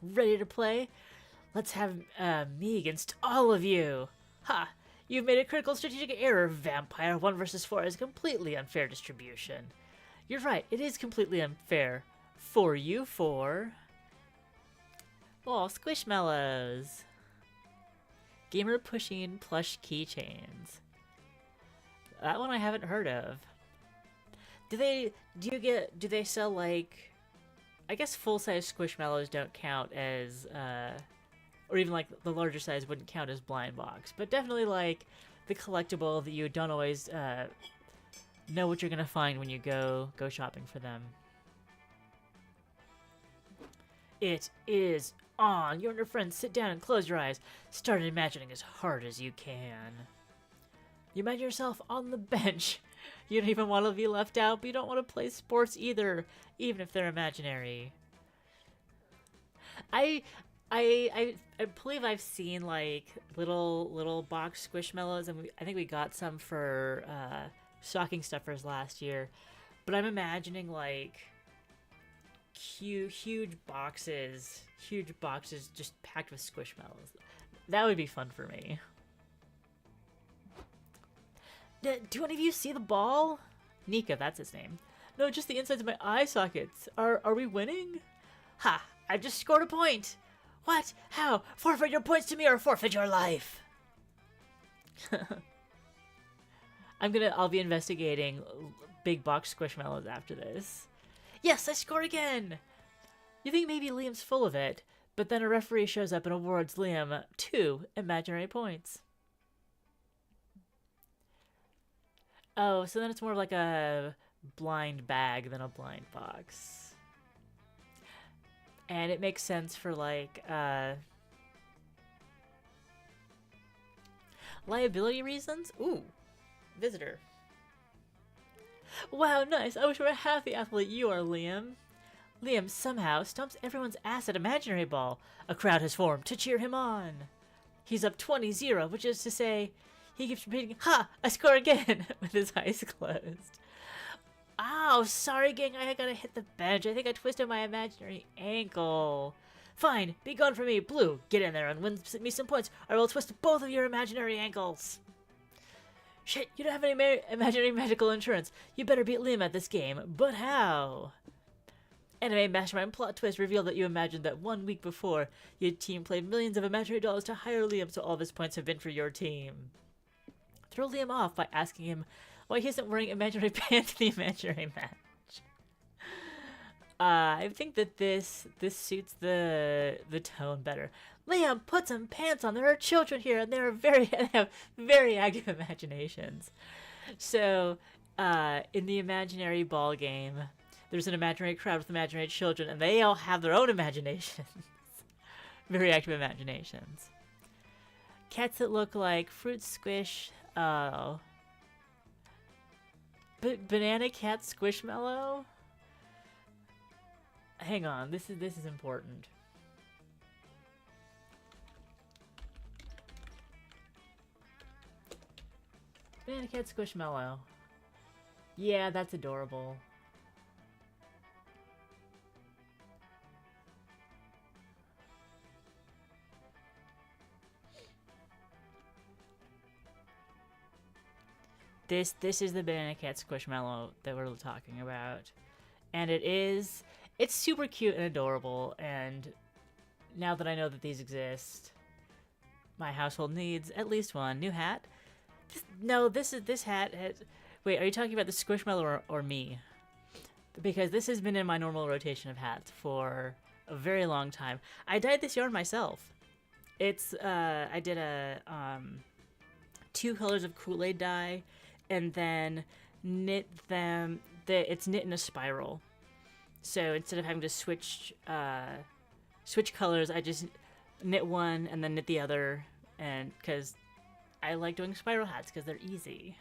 Ready to play? Let's have me against all of you. Ha! You've made a critical strategic error, Vampire. 1 versus 4 is completely unfair distribution. You're right, it is completely unfair. For you 4. Oh, Squishmallows. Gamer pushing plush keychains. That one I haven't heard of. Do they sell like, I guess full-size Squishmallows don't count as, or even like the larger size wouldn't count as blind box, but definitely like the collectible that you don't always know what you're gonna find when you go shopping for them. It is on. You and your friends sit down and close your eyes. Start imagining as hard as you can. You imagine yourself on the bench. You don't even want to be left out, but you don't want to play sports either, even if they're imaginary. I believe I've seen like little box Squishmallows, and I think we got some for stocking stuffers last year. But I'm imagining like huge boxes just packed with Squishmallows. That would be fun for me. Do any of you see the ball? Nika, that's his name. No, just the insides of my eye sockets. Are we winning? Ha! I just scored a point! What? How? Forfeit your points to me or forfeit your life! I'll be investigating big box Squishmallows after this. Yes, I scored again! You think maybe Liam's full of it, but then a referee shows up and awards Liam 2 imaginary points. Oh, so then it's more like a blind bag than a blind box. And it makes sense for like liability reasons. Ooh, visitor. Wow, nice. I wish I were half the athlete you are, Liam. Liam somehow stomps everyone's ass at Imaginary Ball. A crowd has formed to cheer him on. He's up 20-0, which is to say, he keeps repeating, "Ha! I score again!" with his eyes closed. Ow, sorry gang, I gotta hit the bench. I think I twisted my imaginary ankle. Fine, be gone from me. Blue, get in there and win me some points, or I will twist both of your imaginary ankles. Shit, you don't have any imaginary medical insurance. You better beat Liam at this game. But how? Anime Mastermind plot twist revealed that you imagined that 1 week before, your team played millions of imaginary dollars to hire Liam, so all of his points have been for your team. Throw Liam off by asking him why he isn't wearing imaginary pants in the imaginary match. I think that this suits the tone better. Liam, put some pants on. There are children here, and they have very active imaginations. So, in the imaginary ball game, there's an imaginary crowd with imaginary children, and they all have their own imaginations. Very active imaginations. Cats that look like fruit squish. Oh. Banana cat Squishmallow? Hang on, this is important. Banana cat Squishmallow. Yeah, that's adorable. This is the Banana Cat Squishmallow that we're talking about. And it's super cute and adorable, and now that I know that these exist, My household needs at least one new hat. No, this hat has... Wait, are you talking about the Squishmallow or me? Because this has been in my normal rotation of hats for a very long time. I dyed this yarn myself. It's, I did a, 2 colors of Kool-Aid dye, and then knit them, it's knit in a spiral. So instead of having to switch colors, I just knit one and then knit the other, and because I like doing spiral hats because they're easy.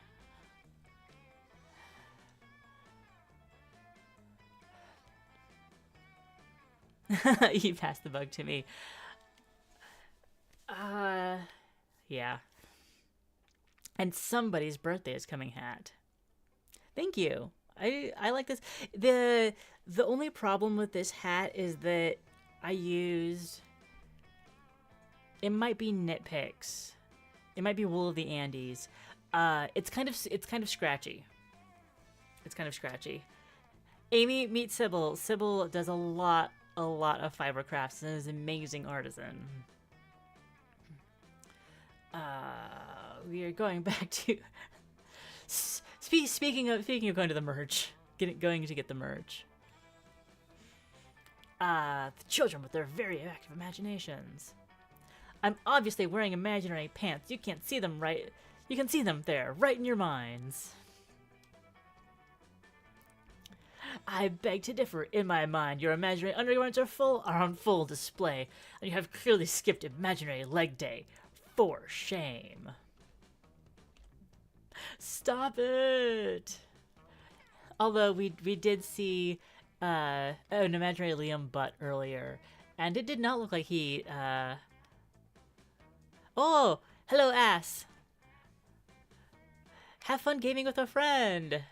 You passed the bug to me. Yeah. And somebody's birthday is coming, hat. Thank you. I like this. The only problem with this hat is that I used... It might be nitpicks. It might be wool of the Andes. It's kind of scratchy. It's kind of scratchy. Amy, meet Sybil. Sybil does a lot of fiber crafts and is an amazing artisan. We are going back to speaking of going to the merch, going to get the merch. The children with their very active imaginations. I'm obviously wearing imaginary pants. You can't see them right. You can see them there, right in your minds. I beg to differ. In my mind, your imaginary undergarments are on full display, and you have clearly skipped imaginary leg day. For shame. Stop it! Although we did see an imaginary Liam butt earlier, and it did not look like he... Oh! Hello, ass! Have fun gaming with a friend!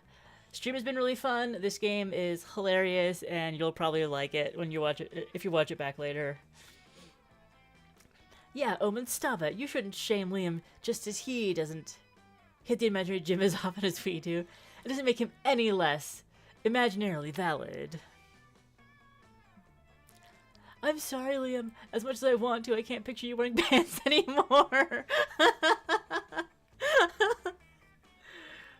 Stream has been really fun. This game is hilarious, and you'll probably like it when you watch it, if you watch it back later. Yeah, Omen, stop it. You shouldn't shame Liam just as he doesn't hit the imaginary gym as often as we do. It doesn't make him any less imaginarily valid. I'm sorry, Liam. As much as I want to, I can't picture you wearing pants anymore.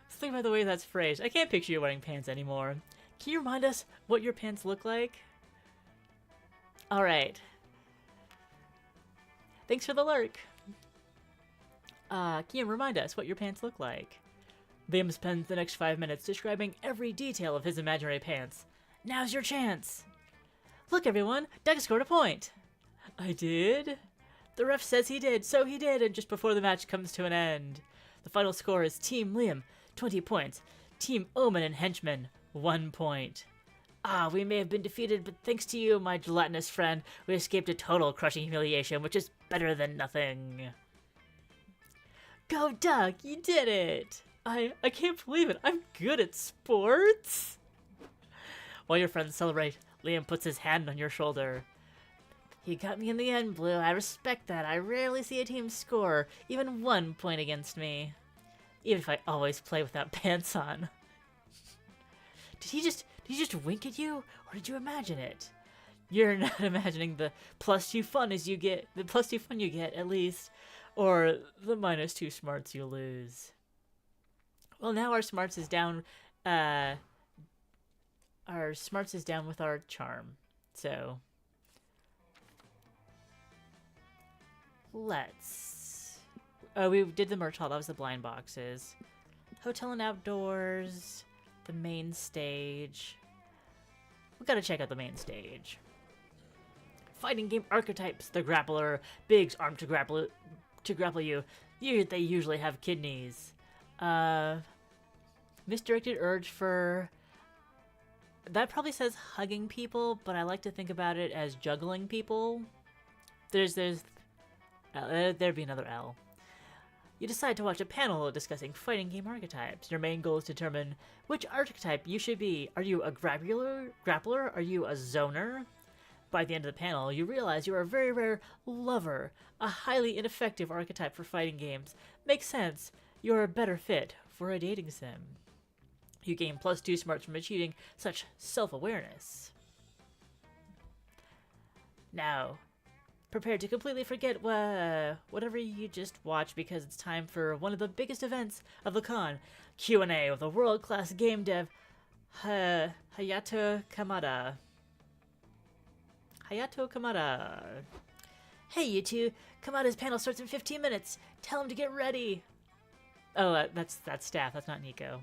Think about the way that's phrased. I can't picture you wearing pants anymore. Can you remind us what your pants look like? Alright. Thanks for the lurk. Can you remind us what your pants look like? Liam spends the next 5 minutes describing every detail of his imaginary pants. Now's your chance. Look, everyone, Doug scored a point. I did? The ref says he did, so he did, and just before the match comes to an end. The final score is Team Liam, 20 points. Team Omen and Henchman, 1 point. Ah, we may have been defeated, but thanks to you, my gelatinous friend, we escaped a total crushing humiliation, which is better than nothing. Go, Doug! You did it! I can't believe it. I'm good at sports! While your friends celebrate, Liam puts his hand on your shoulder. He got me in the end, Blue. I respect that. I rarely see a team score even 1 point against me. Even if I always play without pants on. Did he just wink at you, or did you imagine it? You're not imagining the +2 fun you get, at least, or the -2 smarts you lose. Well, now our smarts is down. Our smarts is down with our charm, so let's. Oh, we did the merch hall. That was the blind boxes. Hotel and outdoors. The main stage. We gotta check out the main stage. Fighting game archetypes. The grappler. Biggs armed to grapple you. They usually have kidneys. Misdirected urge for... That probably says hugging people, but I like to think about it as juggling people. There'd be another L. You decide to watch a panel discussing fighting game archetypes. Your main goal is to determine which archetype you should be. Are you a grappler? Are you a zoner? By the end of the panel, you realize you are a very rare lover, a highly ineffective archetype for fighting games. Makes sense. You're a better fit for a dating sim. You gain +2 smarts from achieving such self-awareness. Now, Prepare to completely forget whatever you just watched because it's time for one of the biggest events of the con, Q&A with a world-class game dev, Hayato Kamada. Hayato Kamada. Hey, you two. Kamada's panel starts in 15 minutes. Tell him to get ready. Oh, that's staff. That's not Nico.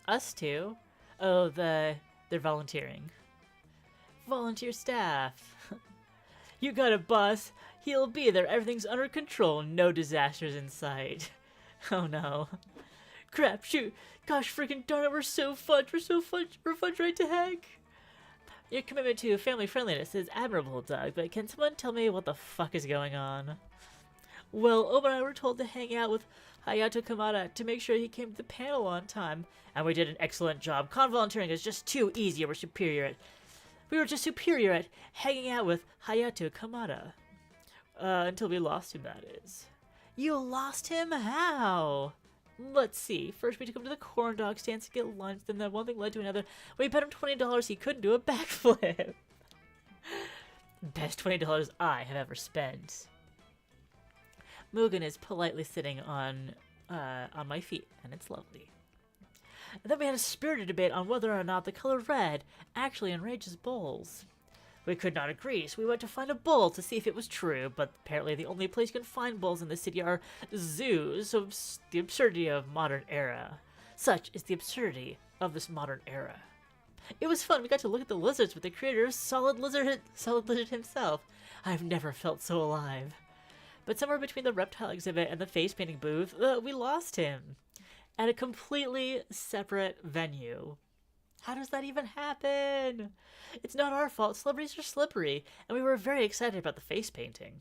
Us two? Oh, they're volunteering. Volunteer staff. You got it, boss. He'll be there. Everything's under control. No disasters in sight. Oh, no. Crap, shoot. Gosh, freaking darn it, we're so fudged. We're fudged right to heck. Your commitment to family friendliness is admirable, Doug, but can someone tell me what the fuck is going on? Well, Oma and I were told to hang out with Hayato Kamada to make sure he came to the panel on time, and we did an excellent job. Con volunteering is just too easy. We were just superior at hanging out with Hayato Kamada. Until we lost him, that is. You lost him? How? Let's see. First, we took him to the corn dog stand to get lunch. Then that one thing led to another. We bet him $20 he couldn't do a backflip. Best $20 I have ever spent. Mugen is politely sitting on my feet, and it's lovely. And then we had a spirited debate on whether or not the color red actually enrages bulls. We could not agree, so we went to find a bull to see if it was true, but apparently the only place you can find bulls in the city are zoos, so the absurdity of modern era. Such is the absurdity of this modern era. It was fun. We got to look at the lizards with the creator of Solid Lizard himself. I've never felt so alive. But somewhere between the reptile exhibit and the face painting booth, we lost him. At a completely separate venue. How does that even happen? It's not our fault. Celebrities are slippery, and we were very excited about the face painting.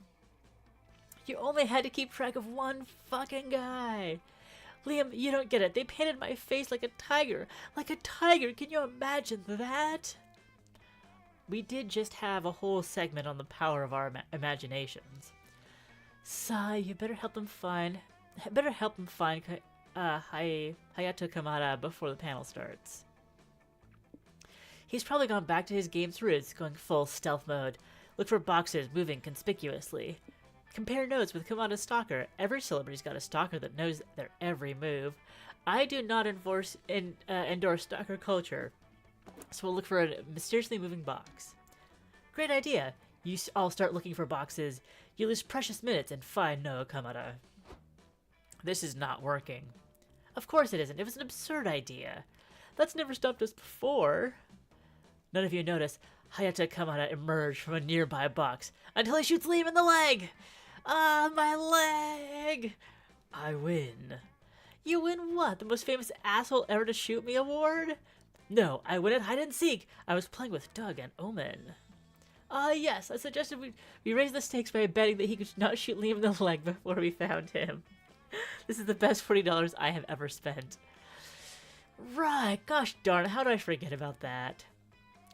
You only had to keep track of one fucking guy. Liam, you don't get it. They painted my face like a tiger. Like a tiger. Can you imagine that? We did just have a whole segment on the power of our imaginations. Sigh, you better help them find Hayato Kamada before the panel starts. He's probably gone back to his game's roots, going full stealth mode. Look for boxes moving conspicuously. Compare notes with Kamada's stalker. Every celebrity's got a stalker that knows their every move. I do not endorse stalker culture, so we'll look for a mysteriously moving box. Great idea. You all start looking for boxes. You lose precious minutes and find no Kamada. This is not working. Of course it isn't. It was an absurd idea. That's never stopped us before. None of you notice Hayato Kamada emerge from a nearby box until he shoots Liam in the leg. Ah, my leg! I win. You win what? The most famous asshole ever to shoot me award? No, I win at hide and seek. I was playing with Doug and Omen. Yes, I suggested we raise the stakes by betting that he could not shoot Liam in the leg before we found him. This is the best $40 I have ever spent. Right, gosh darn it, how did I forget about that?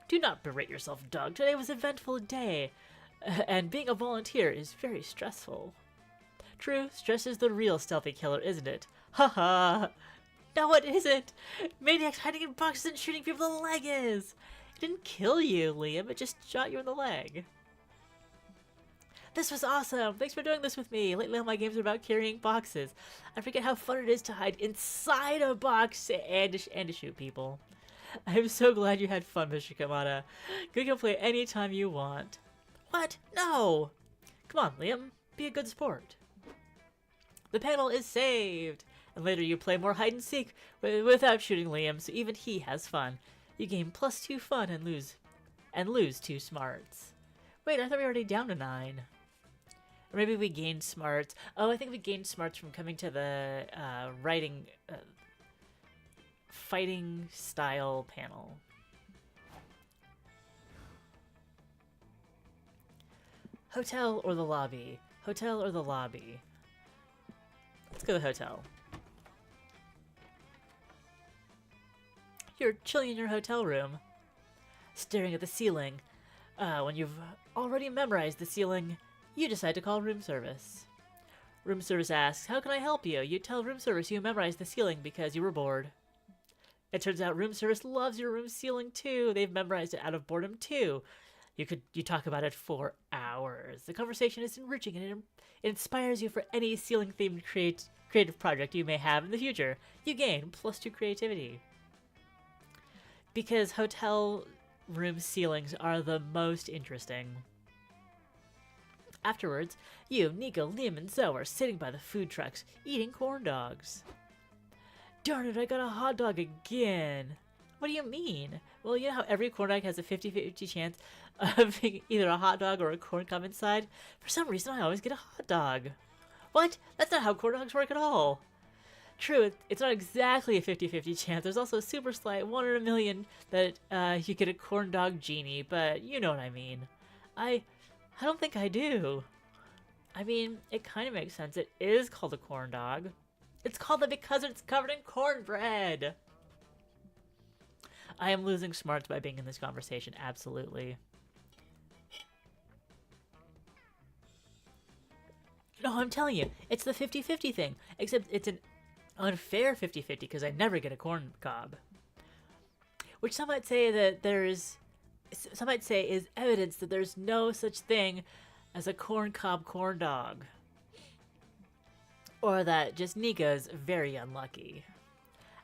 Do not berate yourself, Doug. Today was an eventful day, and being a volunteer is very stressful. True, stress is the real stealthy killer, isn't it? Haha! No, it isn't! Maniacs hiding in boxes and shooting people in the leg is! It didn't kill you, Liam, it just shot you in the leg. This was awesome! Thanks for doing this with me! Lately all my games are about carrying boxes. I forget how fun it is to hide inside a box and to shoot people. I'm so glad you had fun, Mr. Kamada. You can play anytime you want. What? No! Come on, Liam. Be a good sport. The panel is saved! And later you play more hide and seek without shooting Liam, so even he has fun. You gain +2 fun and lose 2 smarts. Wait, I thought we were already down to 9. Or maybe we gained smarts. Oh, I think we gained smarts from coming to the fighting style panel. Hotel or the lobby? Hotel or the lobby? Let's go to the hotel. You're chilling in your hotel room, staring at the ceiling. When you've already memorized the ceiling, you decide to call room service. Room service asks, "How can I help you?" You tell room service you memorized the ceiling because you were bored. It turns out room service loves your room ceiling too. They've memorized it out of boredom too. You talk about it for hours. The conversation is enriching and it inspires you for any ceiling themed creative project you may have in the future. You gain +2 creativity. Because hotel room ceilings are the most interesting. Afterwards, you, Nico, Liam, and Zoe are sitting by the food trucks, eating corn dogs. Darn it, I got a hot dog again. What do you mean? Well, you know how every corn dog has a 50-50 chance of being either a hot dog or a corn cob inside? For some reason, I always get a hot dog. What? That's not how corn dogs work at all. True, it's not exactly a 50-50 chance. There's also a super slight 1 in a million that you get a corn dog genie, but you know what I mean. I don't think I do. I mean, it kind of makes sense. It is called a corn dog. It's called that because it's covered in cornbread. I am losing smarts by being in this conversation, absolutely. No, I'm telling you, it's the 50-50 thing, except it's an unfair 50-50 because I never get a corn cob. Which some might say is evidence that there's no such thing as a corn cob corn dog. Or that just Nika's very unlucky.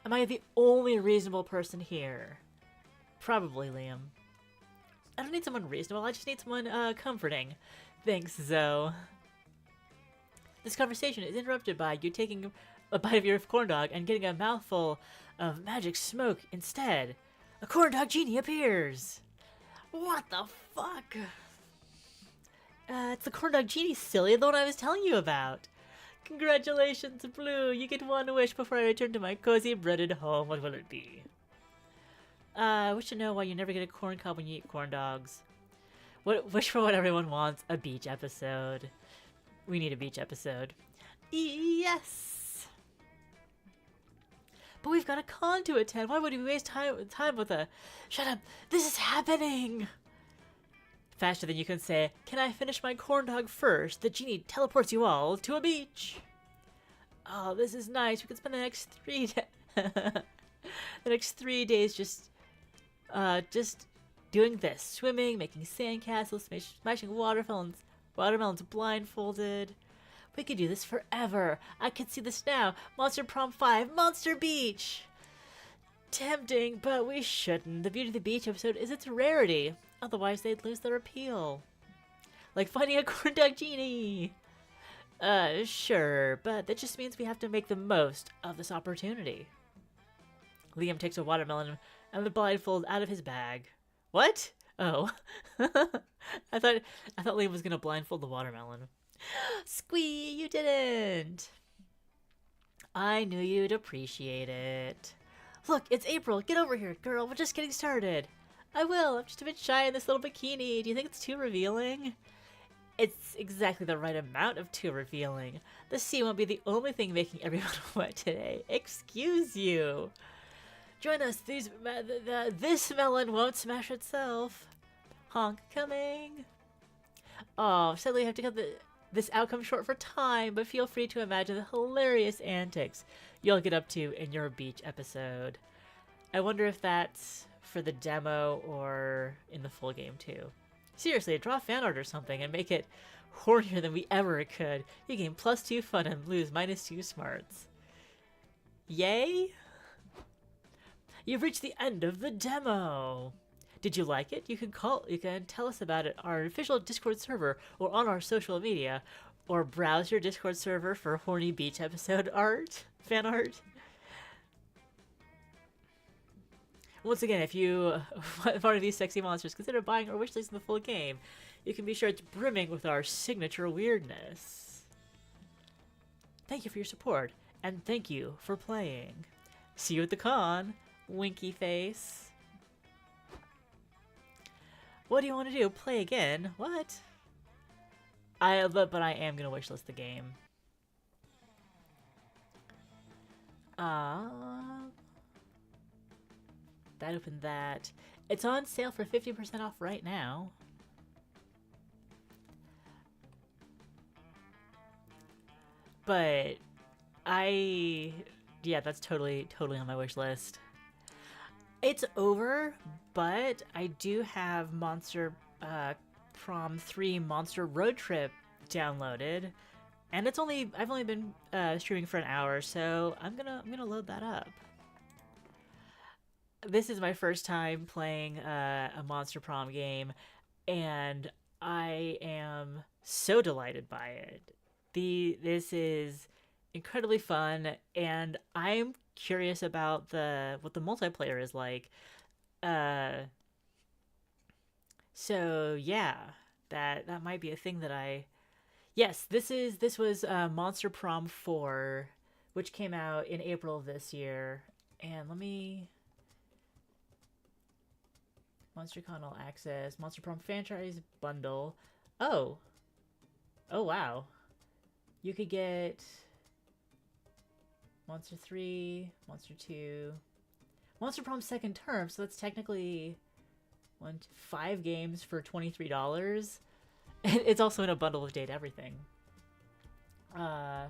Am I the only reasonable person here? Probably, Liam. I don't need someone reasonable, I just need someone comforting. Thanks, Zoe. This conversation is interrupted by you taking a bite of your corn dog and getting a mouthful of magic smoke instead. A corn dog genie appears! What the fuck? It's the corn dog genie, silly, the one I was telling you about. Congratulations, Blue. You get one wish before I return to my cozy breaded home. What will it be? I wish to know why you never get a corn cob when you eat corn dogs. Wish for what everyone wants. A beach episode. We need a beach episode. Yes! But we've got a con to attend. Why would we waste time with a... Shut up! This is happening! Faster than you can say, can I finish my corn dog first? The genie teleports you all to a beach. Oh, this is nice. We can spend the next 3 days... the next 3 days just doing this. Swimming, making sandcastles, smashing watermelons blindfolded. We could do this forever. I can see this now. Monster Prom 5, Monster Beach! Tempting, but we shouldn't. The beauty of the beach episode is its rarity. Otherwise, they'd lose their appeal. Like finding a corn dog genie! Sure, but that just means we have to make the most of this opportunity. Liam takes a watermelon and the blindfold out of his bag. What? Oh. I thought Liam was gonna blindfold the watermelon. Squee, you didn't! I knew you'd appreciate it. Look, it's April. Get over here, girl. We're just getting started. I will. I'm just a bit shy in this little bikini. Do you think it's too revealing? It's exactly the right amount of too revealing. The sea won't be the only thing making everyone wet today. Excuse you. Join us. This melon won't smash itself. Honk coming. Oh, sadly I have to cut this outcome short for time, but feel free to imagine the hilarious antics you'll get up to in your beach episode. I wonder if that's for the demo or in the full game too. Seriously, draw fan art or something and make it hornier than we ever could. You gain +2 fun and lose -2 smarts. Yay? You've reached the end of the demo. Did you like it? You can tell us about it on our official Discord server or on our social media, or browse your Discord server for horny beach episode fan art. Once again, if you want one of these sexy monsters, consider buying or wishlisting the full game. You can be sure it's brimming with our signature weirdness. Thank you for your support, and thank you for playing. See you at the con, winky face. What do you want to do? Play again? What? But I am gonna wishlist the game. That opened that. It's on sale for 50% off right now. But yeah, that's totally on my wish list. It's over, but I do have Monster Prom 3 Monster Roadtrip downloaded, and I've only been streaming for an hour, so I'm gonna load that up. This is my first time playing a Monster Prom game, and I am so delighted by it. This is incredibly fun, and I'm curious about the what the multiplayer is like. Uh, so yeah, that might be a thing that I. Yes, this was Monster Prom 4, which came out in April of this year, and let me MonsterCon All Access, Monster Prom Franchise Bundle. Oh, oh wow, you could get Monster 3, Monster 2, Monster Prom Second Term, so that's technically 5 games for $23. It's also in a bundle with Date Everything. Bundle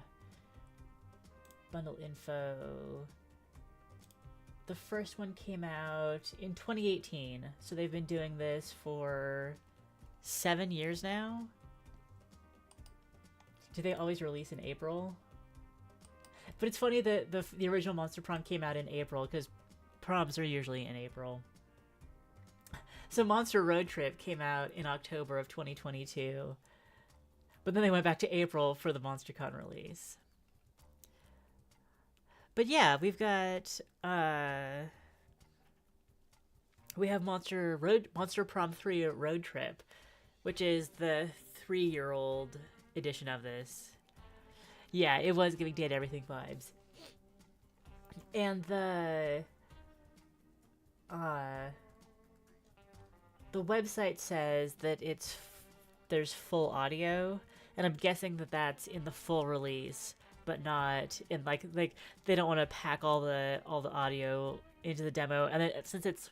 info. The first one came out in 2018, so they've been doing this for 7 years now. Do they always release in April? But it's funny that the original Monster Prom came out in April, because proms are usually in April. So Monster Road Trip came out in October of 2022, but then they went back to April for the MonsterCon release. But yeah, we have Monster Prom 3 Road Trip, which is the 3-year-old edition of this. Yeah, it was giving Date Everything vibes. And the website says that there's full audio, and I'm guessing that that's in the full release, but not in like they don't want to pack all the audio into the demo. And then, since it's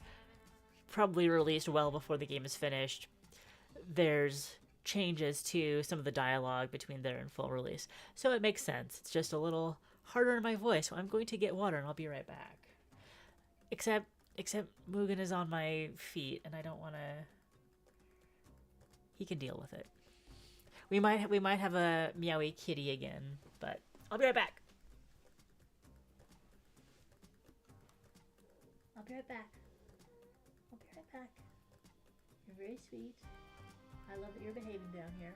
probably released well before the game is finished, there's changes to some of the dialogue between there and full release. So it makes sense. It's just a little harder in my voice, so I'm going to get water and I'll be right back. Except Mugen is on my feet, and I don't want to. He can deal with it. We might have a meowy kitty again, but I'll be right back. I'll be right back. I'll be right back. You're very sweet. I love that you're behaving down here.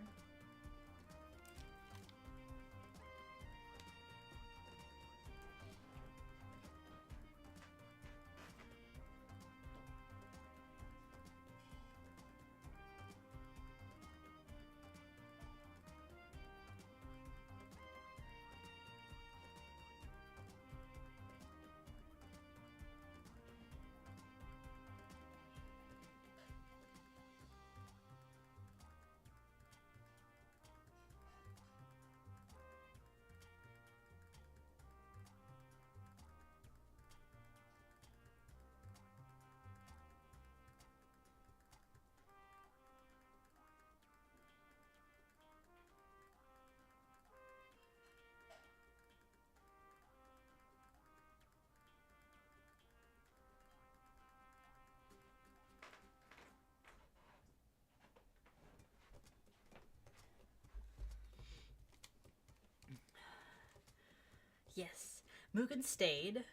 Yes, Mugen stayed,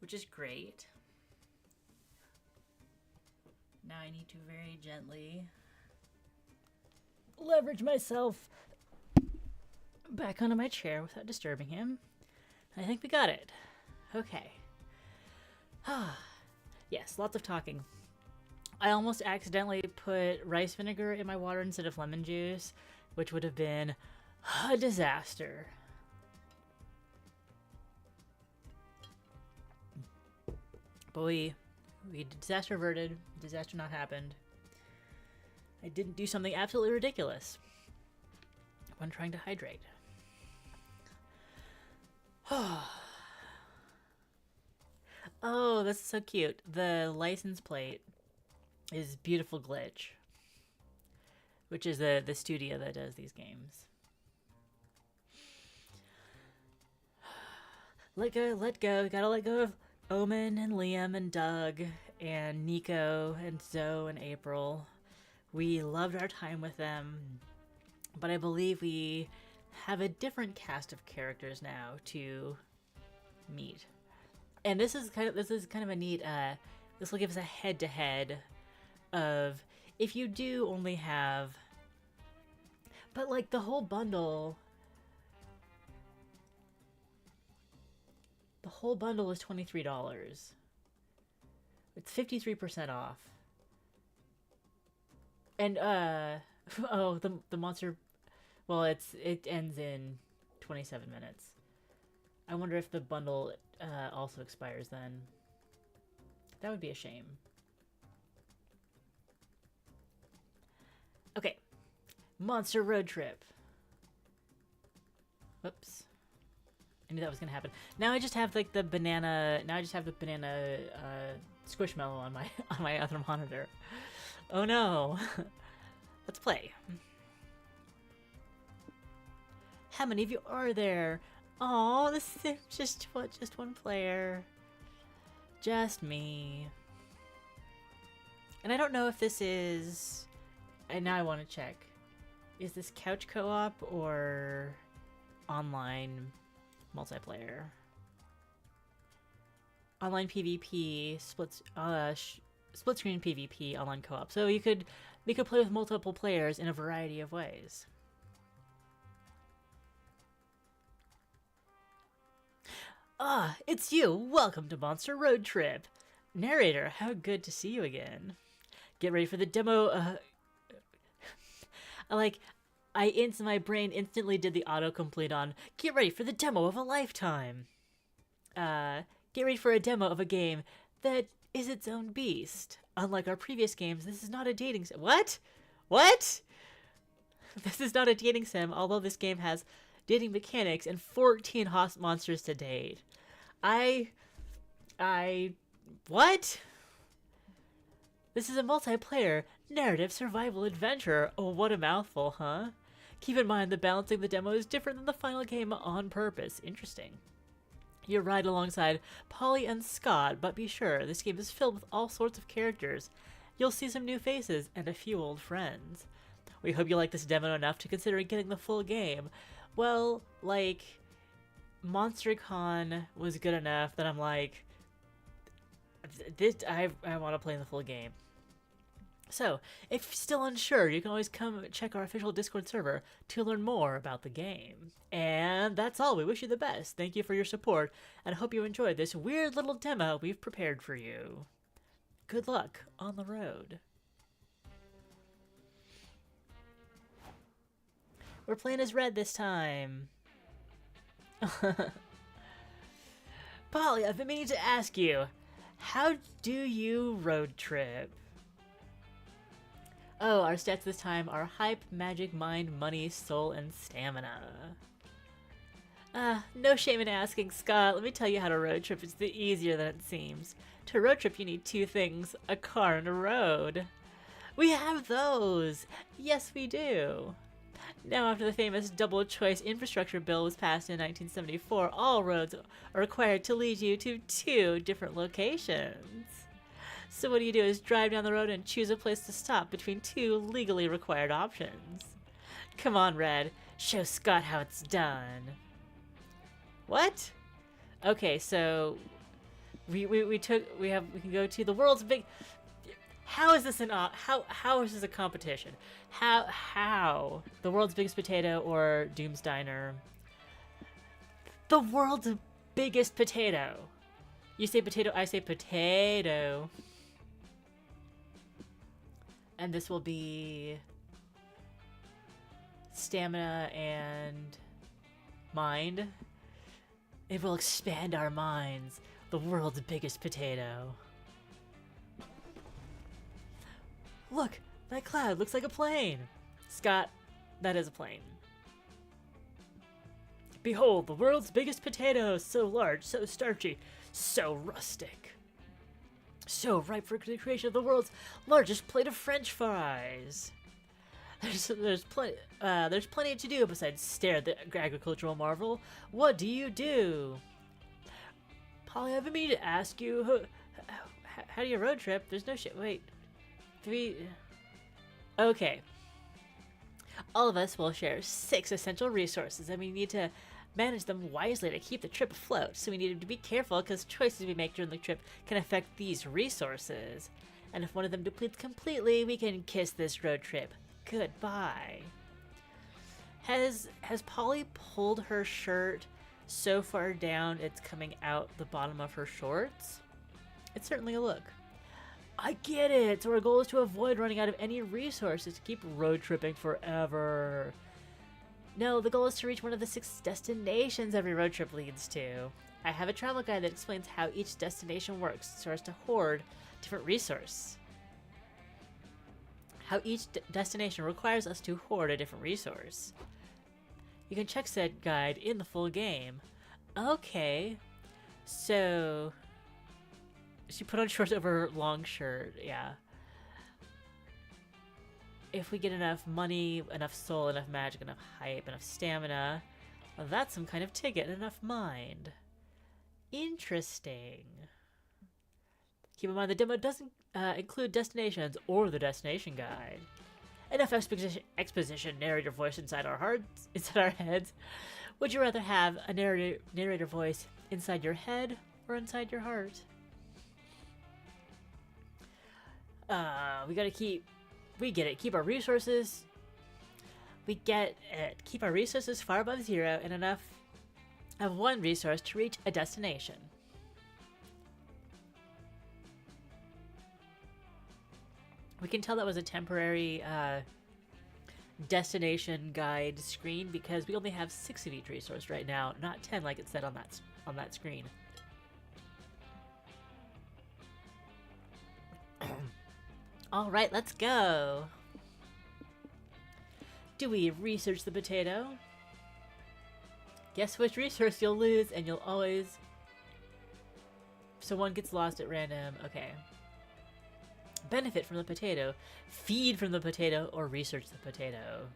which is great. Now I need to very gently leverage myself back onto my chair without disturbing him. I think we got it. Okay. Yes, lots of talking. I almost accidentally put rice vinegar in my water instead of lemon juice, which would have been a disaster. But we disaster averted. Disaster not happened. I didn't do something absolutely ridiculous when trying to hydrate. Oh, that's so cute. The license plate is Beautiful Glitch, which is the studio that does these games. Let go, let go. Gotta let go of Omen and Liam and Doug and Nico and Zoe and April. We loved our time with them, but I believe we have a different cast of characters now to meet. And this is kind of a neat. This will give us a head-to-head of if you do only have, but like the whole bundle. The whole bundle is $23. It's 53% off. And oh, the monster, well, it ends in 27 minutes. I wonder if the bundle also expires then. That would be a shame. Okay, Monster Road Trip. Whoops. I knew that was gonna happen. Now I just have like the banana. Now I just have the banana squishmallow on my other monitor. Oh no. Let's play. How many of you are there? Oh, this is just one player. Just me. And I don't know if this is. And now I want to check. Is this couch co-op or online multiplayer? Online PvP, split screen PvP, online co-op. So you could play with multiple players in a variety of ways. Ah, it's you! Welcome to Monster Road Trip! Narrator, how good to see you again. Get ready for the demo, my brain instantly did the autocomplete on, get ready for the demo of a lifetime! Get ready for a demo of a game that is its own beast. Unlike our previous games, this is not a dating sim. What? What? This is not a dating sim, although this game has dating mechanics and 14 hot monsters to date. What? This is a multiplayer, narrative survival adventure. Oh, what a mouthful, huh? Keep in mind that balancing the demo is different than the final game on purpose. Interesting. You ride alongside Polly and Scott, but be sure, this game is filled with all sorts of characters. You'll see some new faces and a few old friends. We hope you like this demo enough to consider getting the full game. Well, like, MonsterCon was good enough that I'm like, I want to play the full game. So, if still unsure, you can always come check our official Discord server to learn more about the game. And that's all. We wish you the best. Thank you for your support, and hope you enjoyed this weird little demo we've prepared for you. Good luck on the road. We're playing as Red this time. Polly, I've been meaning to ask you, how do you road trip? Oh, our stats this time are hype, magic, mind, money, soul, and stamina. No shame in asking, Scott. Let me tell you how to road trip. It's easier than it seems. To road trip, you need two things, a car and a road. We have those! Yes, we do. Now, after the famous double-choice infrastructure bill was passed in 1974, all roads are required to lead you to two different locations. So what do is drive down the road and choose a place to stop between two legally required options. Come on, Red. Show Scott how it's done. What? Okay, so we can go to the world's big. How is this how is this a competition? How the world's biggest potato or Doom's Diner? The world's biggest potato. You say potato, I say potato. And this will be stamina and mind. It will expand our minds. The world's biggest potato. Look, that cloud looks like a plane. Scott, that is a plane. Behold, the world's biggest potato, so large, so starchy, so rustic. So ripe for the creation of the world's largest plate of French fries. There's plenty to do besides stare at the agricultural marvel. What do you do? Polly, I've been meaning to ask you, how do you road trip? There's no shit. Wait, Okay. All of us will share 6 essential resources, and we need to manage them wisely to keep the trip afloat. So we need to be careful because choices we make during the trip can affect these resources. And if one of them depletes completely, we can kiss this road trip goodbye. Has Polly pulled her shirt so far down it's coming out the bottom of her shorts? It's certainly a look. I get it! So our goal is to avoid running out of any resources to keep road tripping forever. No, the goal is to reach one of the 6 destinations every road trip leads to. I have a travel guide that explains how each destination works so as to hoard different resource. How each destination requires us to hoard a different resource. You can check said guide in the full game. Okay. So she put on shorts over her long shirt, yeah. If we get enough money, enough soul, enough magic, enough hype, enough stamina, well, that's some kind of ticket, enough mind. Interesting. Keep in mind the demo doesn't include destinations or the destination guide. Enough exposition, narrator voice inside our hearts, inside our heads. Would you rather have a narrator voice inside your head or inside your heart? We get it. Keep our resources. We get it. Keep our resources far above 0 and enough of one resource to reach a destination. We can tell that was a temporary destination guide screen because we only have 6 of each resource right now, not 10 like it said on that screen. All right, let's go. Do we research the potato? Guess which resource you'll lose and you'll always... So one gets lost at random. Okay. Benefit from the potato, feed from the potato, or research the potato.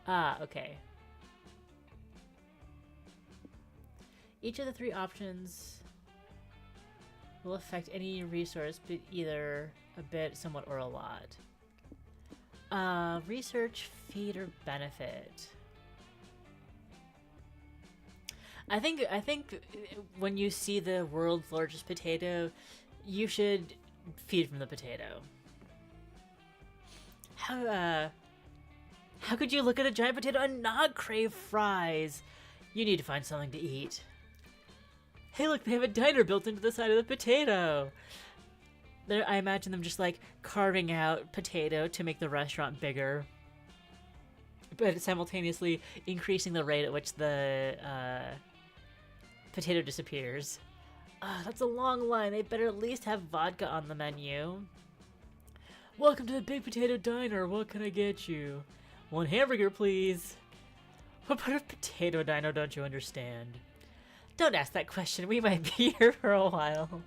Ah, okay. Each of the 3 options will affect any resource, but either a bit, somewhat, or a lot. Research, feed, or benefit. I think when you see the world's largest potato, you should feed from the potato. How could you look at a giant potato and not crave fries? You need to find something to eat. Hey, look, they have a diner built into the side of the potato. I imagine them just like carving out potato to make the restaurant bigger, but simultaneously increasing the rate at which the potato disappears. That's a long line. They better at least have vodka on the menu. Welcome to the Big Potato Diner. What can I get you? 1 hamburger, please. What part of potato diner don't you understand? Don't ask that question. We might be here for a while.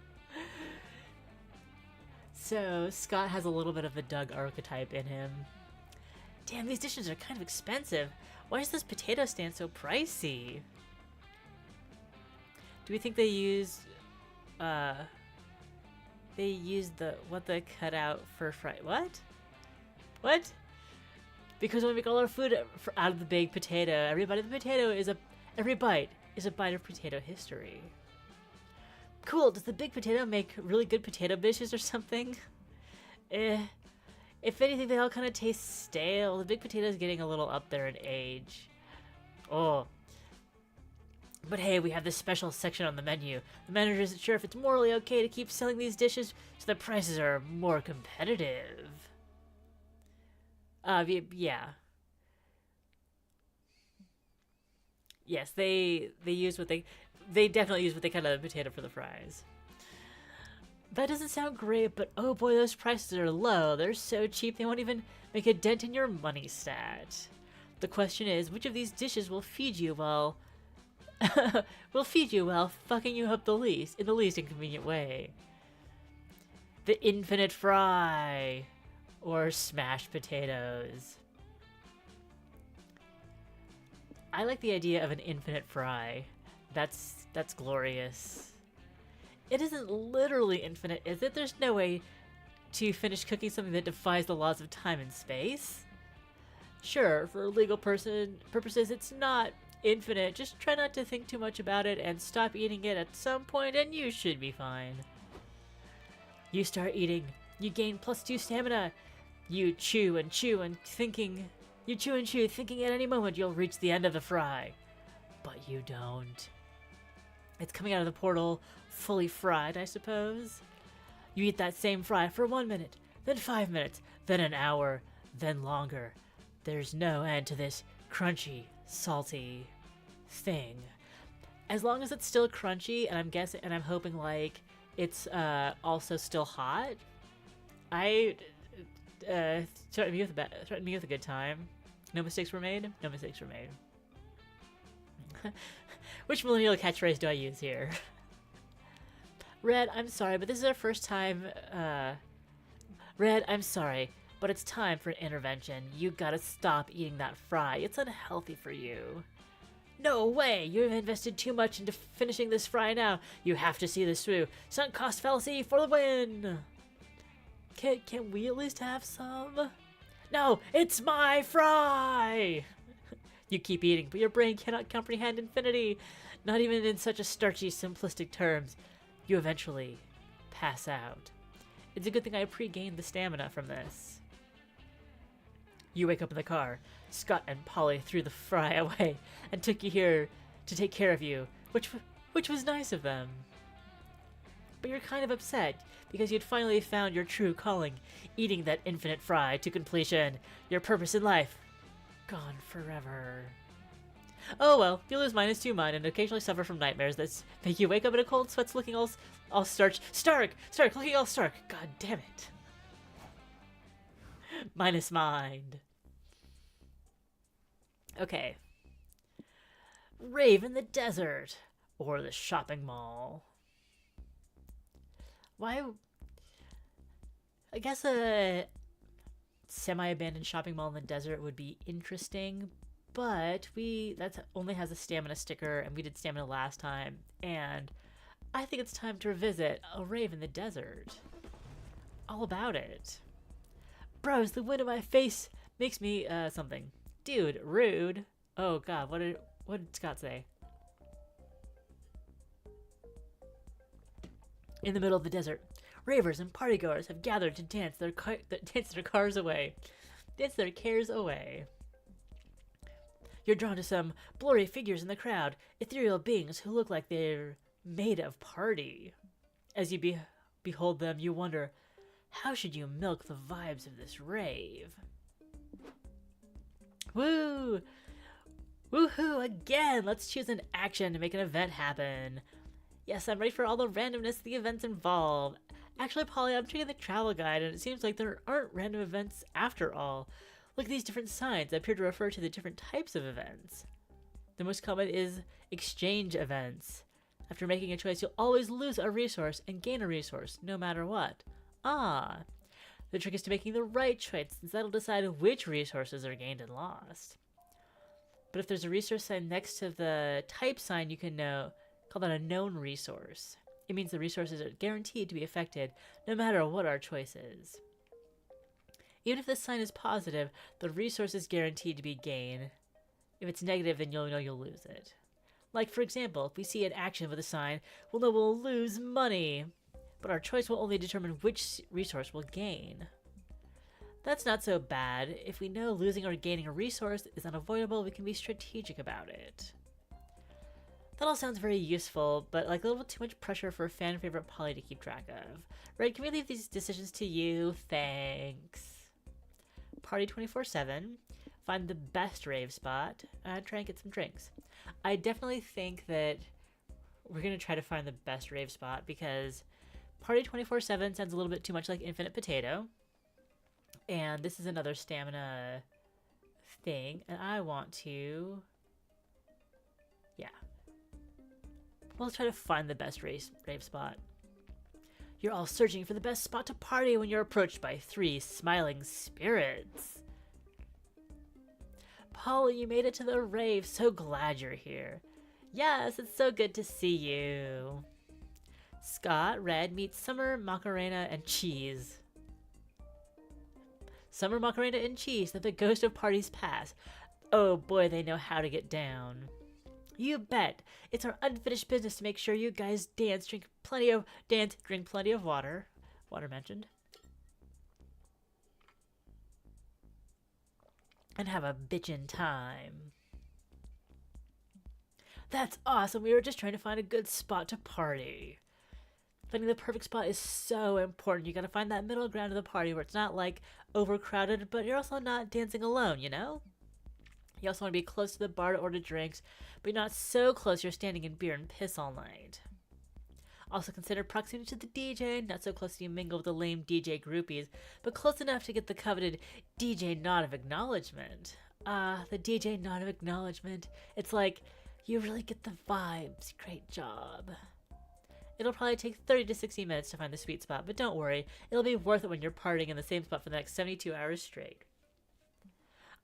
So, Scott has a little bit of the Doug archetype in him. Damn, these dishes are kind of expensive. Why is this potato stand so pricey? Do we think they use... They use what they cut out for what? What? Because when we make all our food out of the big potato, every bite of potato history. Cool, does the big potato make really good potato dishes or something? If anything, they all kind of taste stale. The big potato is getting a little up there in age. Oh. But hey, we have this special section on the menu. The manager isn't sure if it's morally okay to keep selling these dishes, so the prices are more competitive. Yeah. Yes, they definitely use what they cut out of the potato for the fries. That doesn't sound great, but oh boy, those prices are low. They're so cheap they won't even make a dent in your money stat. The question is, which of these dishes will feed you while fucking you up in the least inconvenient way? The infinite fry or smashed potatoes. I like the idea of an infinite fry. That's glorious. It isn't literally infinite, is it? There's no way to finish cooking something that defies the laws of time and space? Sure, for legal purposes, it's not infinite. Just try not to think too much about it and stop eating it at some point and you should be fine. You start eating. You gain +2 stamina. You chew and chew and thinking. You chew and chew, thinking at any moment you'll reach the end of the fry. But you don't. It's coming out of the portal, fully fried, I suppose. You eat that same fry for 1 minute, then 5 minutes, then an hour, then longer. There's no end to this crunchy, salty thing. As long as it's still crunchy, and I'm hoping like it's also still hot. Threaten me with a good time. No mistakes were made. No mistakes were made. Which millennial catchphrase do I use here? Red, I'm sorry, but this is our first time. Red, I'm sorry, but it's time for an intervention. You gotta stop eating that fry. It's unhealthy for you. No way! You've invested too much into finishing this fry now. You have to see this through. Sunk cost fallacy for the win! Can we at least have some? No, it's my fry! You keep eating, but your brain cannot comprehend infinity. Not even in such a starchy, simplistic terms. You eventually pass out. It's a good thing I pre-gained the stamina from this. You wake up in the car. Scott and Polly threw the fry away and took you here to take care of you, which was nice of them. But you're kind of upset because you'd finally found your true calling, eating that infinite fry to completion. Your purpose in life, gone forever. Oh well, you lose -2 mind and occasionally suffer from nightmares that make you wake up in a cold sweats looking all stark, looking all stark. God damn it. Minus mind. Okay. Rave in the desert or the shopping mall. Why? I guess a semi-abandoned shopping mall in the desert would be interesting, but that only has a stamina sticker, and we did stamina last time, and I think it's time to revisit a rave in the desert. All about it. Bros, the wind in my face makes me something. Dude, rude. Oh god, what did Scott say? In the middle of the desert, ravers and partygoers have gathered to dance their cares away. You're drawn to some blurry figures in the crowd, ethereal beings who look like they're made of party. As you behold them, you wonder, how should you milk the vibes of this rave? Woo! Woohoo! Again! Let's choose an action to make an event happen. Yes, I'm ready for all the randomness the events involve. Actually, Polly, I'm checking the travel guide, and it seems like there aren't random events after all. Look at these different signs that appear to refer to the different types of events. The most common is exchange events. After making a choice, you'll always lose a resource and gain a resource, no matter what. Ah, the trick is to making the right choice, since that'll decide which resources are gained and lost. But if there's a resource sign next to the type sign, you can call that a known resource. It means the resources are guaranteed to be affected, no matter what our choice is. Even if this sign is positive, the resource is guaranteed to be gained. If it's negative, then you'll know you'll lose it. Like, for example, if we see an action with a sign, we'll know we'll lose money. But our choice will only determine which resource we'll gain. That's not so bad. If we know losing or gaining a resource is unavoidable, we can be strategic about it. That all sounds very useful, but like a little too much pressure for a fan favorite Polly to keep track of. Right, can we leave these decisions to you? Thanks. Party 24/7. Find the best rave spot. Try and get some drinks. I definitely think that we're going to try to find the best rave spot because Party 24/7 sounds a little bit too much like Infinite Potato. And this is another stamina thing, and I want to... yeah. Well, let's try to find the best rave spot. You're all searching for the best spot to party when you're approached by 3 smiling spirits. Polly, you made it to the rave. So glad you're here. Yes, it's so good to see you. Scott, Red, meet Summer, Macarena, and Cheese. Summer Macarena and cheese that the ghost of parties past. Oh boy, they know how to get down. You bet. It's our unfinished business to make sure you guys drink plenty of water. Water mentioned. And have a bitchin' time. That's awesome. We were just trying to find a good spot to party. Finding the perfect spot is so important. You gotta find that middle ground of the party where it's not like overcrowded, but you're also not dancing alone, you know? You also want to be close to the bar to order drinks, but you're not so close you're standing in beer and piss all night. Also consider proximity to the DJ, not so close you mingle with the lame DJ groupies, but close enough to get the coveted DJ nod of acknowledgement. The DJ nod of acknowledgement. It's like, you really get the vibes. Great job. It'll probably take 30 to 60 minutes to find the sweet spot, but don't worry, it'll be worth it when you're partying in the same spot for the next 72 hours straight.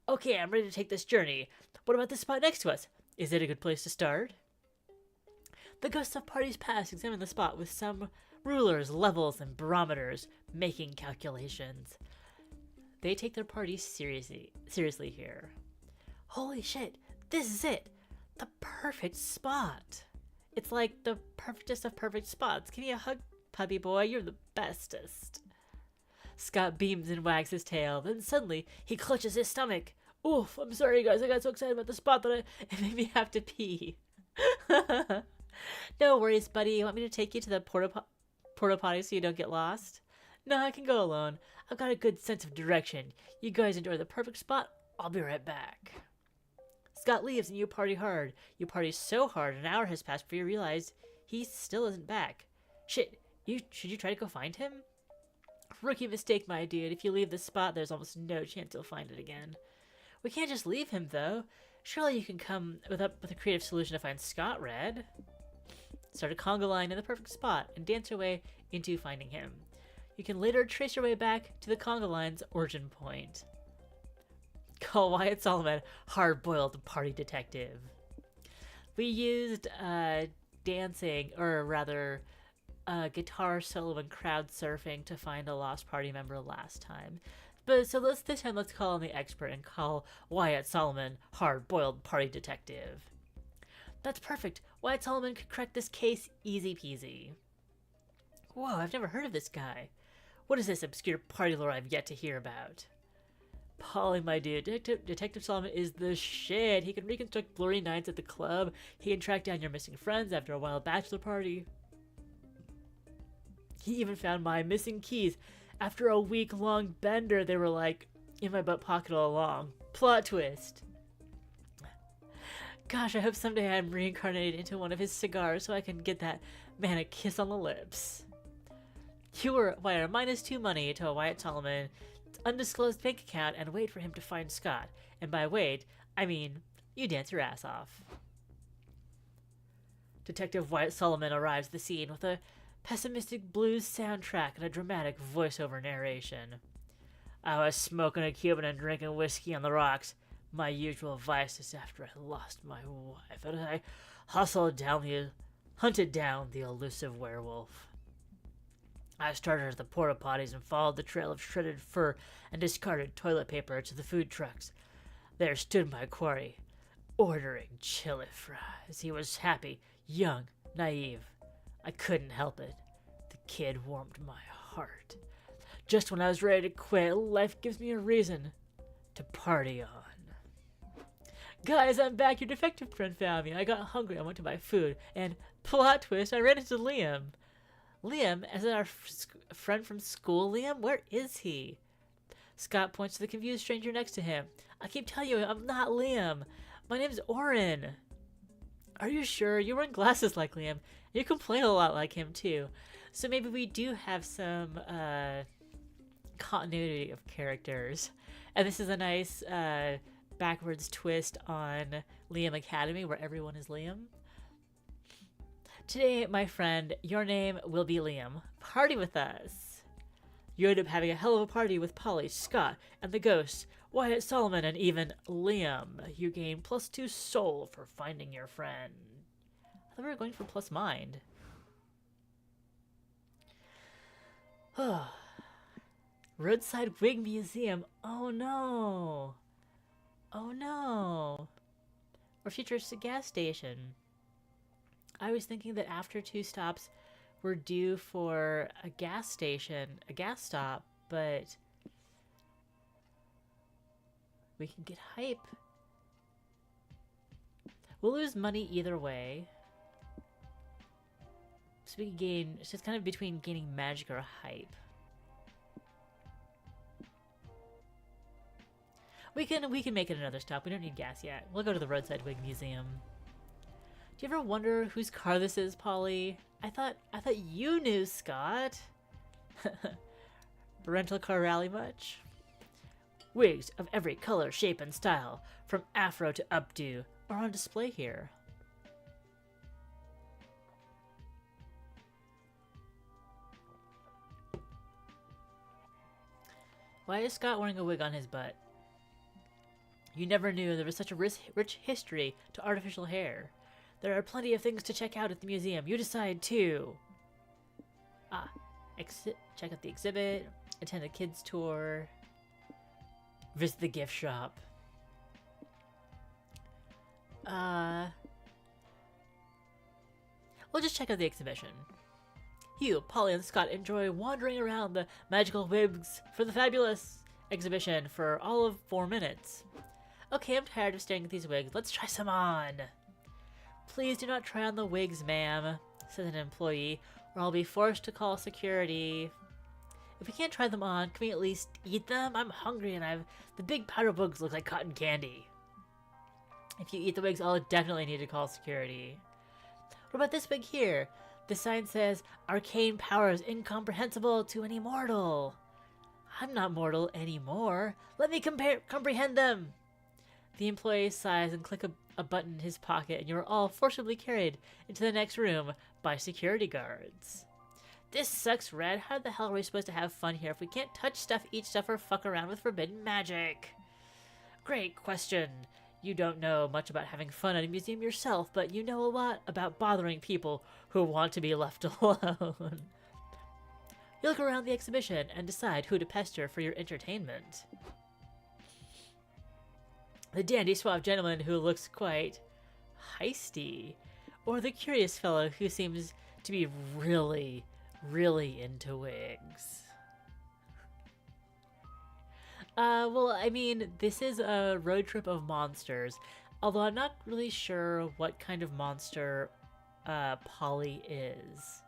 Okay, I'm ready to take this journey. What about the spot next to us? Is it a good place to start? The ghosts of parties past examine the spot with some rulers, levels, and barometers, making calculations. They take their parties seriously here. Holy shit, this is it! The perfect spot! It's like the perfectest of perfect spots. Give me a hug, puppy boy, you're the bestest. Scott beams and wags his tail, then suddenly he clutches his stomach. Oof, I'm sorry guys, I got so excited about the spot that it made me have to pee. No worries, buddy. You want me to take you to the porta potty so you don't get lost? No, I can go alone. I've got a good sense of direction. You guys enjoy the perfect spot. I'll be right back. Scott leaves and you party hard. You party so hard an hour has passed before you realize he still isn't back. Shit, should you try to go find him? Rookie mistake, my dude. If you leave the spot, there's almost no chance you'll find it again. We can't just leave him, though. Surely you can come with a creative solution to find Scott, Red. Start a conga line in the perfect spot and dance your way into finding him. You can later trace your way back to the conga line's origin point. Call Wyatt Solomon, hard-boiled party detective. We used dancing, or rather, guitar solo and crowd surfing to find a lost party member last time. But so this time let's call on the expert and call Wyatt Solomon, hard-boiled party detective. That's perfect. Wyatt Solomon could crack this case easy peasy. Whoa, I've never heard of this guy. What is this obscure party lore I've yet to hear about? Polly, my dude, Detective Solomon is the shit. He can reconstruct blurry nights at the club. He can track down your missing friends after a wild bachelor party. He even found my missing keys. After a week-long bender, they were like, in my butt pocket all along. Plot twist. Gosh, I hope someday I'm reincarnated into one of his cigars so I can get that man a kiss on the lips. You wire -2 money to Wyatt Solomon undisclosed bank account and wait for him to find Scott. And by wait, I mean you dance your ass off. Detective Wyatt Solomon arrives at the scene with a pessimistic blues soundtrack and a dramatic voiceover narration. I was smoking a Cuban and drinking whiskey on the rocks, my usual vices after I lost my wife, and I hunted down the elusive werewolf. I started at the porta potties and followed the trail of shredded fur and discarded toilet paper to the food trucks. There stood my quarry, ordering chili fries. He was happy, young, naive. I couldn't help it. The kid warmed my heart. Just when I was ready to quit, life gives me a reason to party on. Guys, I'm back. Your defective friend found me. I got hungry. I went to buy food. And, plot twist, I ran into Liam. Liam, as our friend from school, Liam? Where is he? Scott points to the confused stranger next to him. I keep telling you, I'm not Liam. My name's Oren. Are you sure? You're wearing glasses like Liam. You complain a lot like him, too. So maybe we do have some continuity of characters. And this is a nice backwards twist on Liam Academy, where everyone is Liam. Today, my friend, your name will be Liam. Party with us. You end up having a hell of a party with Polly, Scott, and the ghosts, Wyatt Solomon, and even Liam. You gain +2 soul for finding your friend. I thought we were going for plus mind. Roadside Wig Museum. Oh no. Oh no. Or futuristic gas station. I was thinking that after 2 stops, we're due for a gas station, a gas stop, but we can get hype. We'll lose money either way. So we can gain, it's just kind of between gaining magic or hype. We can make it another stop. We don't need gas yet. We'll go to the Roadside Wig Museum. Do you ever wonder whose car this is, Polly? I thought you knew, Scott. Rental car rally much? Wigs of every color, shape, and style, from afro to updo, are on display here. Why is Scott wearing a wig on his butt? You never knew there was such a rich history to artificial hair. There are plenty of things to check out at the museum. You decide to... check out the exhibit, attend a kids tour, visit the gift shop. We'll just check out the exhibition. You, Polly, and Scott enjoy wandering around the magical wigs for the fabulous exhibition for all of 4 minutes. Okay, I'm tired of staring at these wigs. Let's try some on. Please do not try on the wigs, ma'am, says an employee, or I'll be forced to call security. If we can't try them on, can we at least eat them? I'm hungry and the big powder bugs look like cotton candy. If you eat the wigs, I'll definitely need to call security. What about this wig here? The sign says, arcane powers incomprehensible to any mortal. I'm not mortal anymore. Let me comprehend them. The employee sighs and clicks a button in his pocket, and you are all forcibly carried into the next room by security guards. This sucks, Red. How the hell are we supposed to have fun here if we can't touch stuff, eat stuff, or fuck around with forbidden magic? Great question. You don't know much about having fun at a museum yourself, but you know a lot about bothering people who want to be left alone. You look around the exhibition and decide who to pester for your entertainment. The dandy suave gentleman who looks quite heisty, or the curious fellow who seems to be really, really into wigs. Well, I mean, this is a road trip of monsters, although I'm not really sure what kind of monster Polly is.